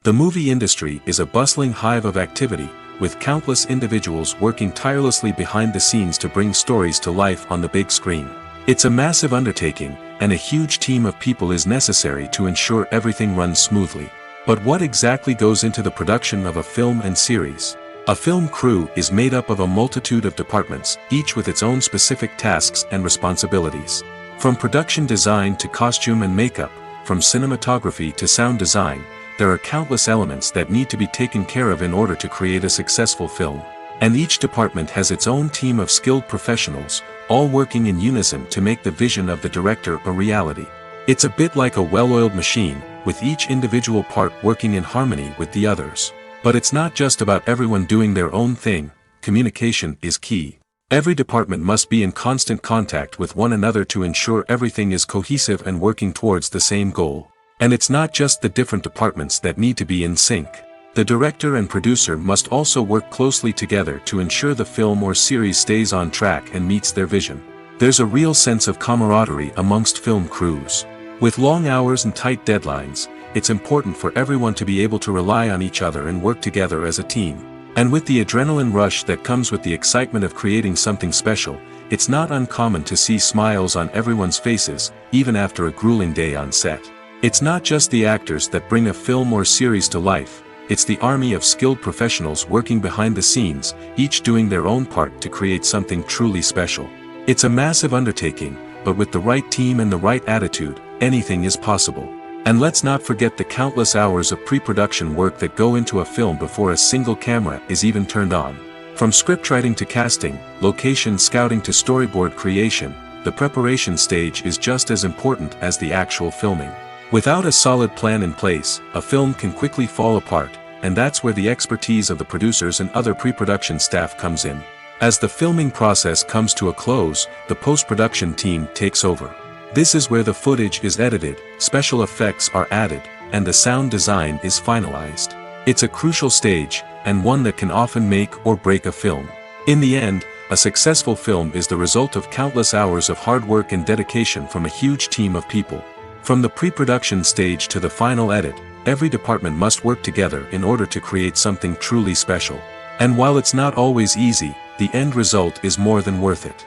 The movie industry is a bustling hive of activity, with countless individuals working tirelessly behind the scenes to bring stories to life on the big screen. It's a massive undertaking, and a huge team of people is necessary to ensure everything runs smoothly. But what exactly goes into the production of a film and series? A film crew is made up of a multitude of departments, each with its own specific tasks and responsibilities. From production design to costume and makeup, from cinematography to sound design, there are countless elements that need to be taken care of in order to create a successful film. And each department has its own team of skilled professionals, all working in unison to make the vision of the director a reality. It's a bit like a well-oiled machine, with each individual part working in harmony with the others. But it's not just about everyone doing their own thing. Communication is key. Every department must be in constant contact with one another to ensure everything is cohesive and working towards the same goal. And it's not just the different departments that need to be in sync. The director and producer must also work closely together to ensure the film or series stays on track and meets their vision. There's a real sense of camaraderie amongst film crews. With long hours and tight deadlines, it's important for everyone to be able to rely on each other and work together as a team. And with the adrenaline rush that comes with the excitement of creating something special, it's not uncommon to see smiles on everyone's faces, even after a grueling day on set. It's not just the actors that bring a film or series to life, it's the army of skilled professionals working behind the scenes, each doing their own part to create something truly special. It's a massive undertaking, but with the right team and the right attitude, anything is possible. And let's not forget the countless hours of pre-production work that go into a film before a single camera is even turned on. From scriptwriting to casting, location scouting to storyboard creation, the preparation stage is just as important as the actual filming. Without a solid plan in place, a film can quickly fall apart, and that's where the expertise of the producers and other pre-production staff comes in. As the filming process comes to a close, the post-production team takes over. This is where the footage is edited, special effects are added, and the sound design is finalized. It's a crucial stage, and one that can often make or break a film. In the end, a successful film is the result of countless hours of hard work and dedication from a huge team of people. From the pre-production stage to the final edit, every department must work together in order to create something truly special. And while it's not always easy, the end result is more than worth it.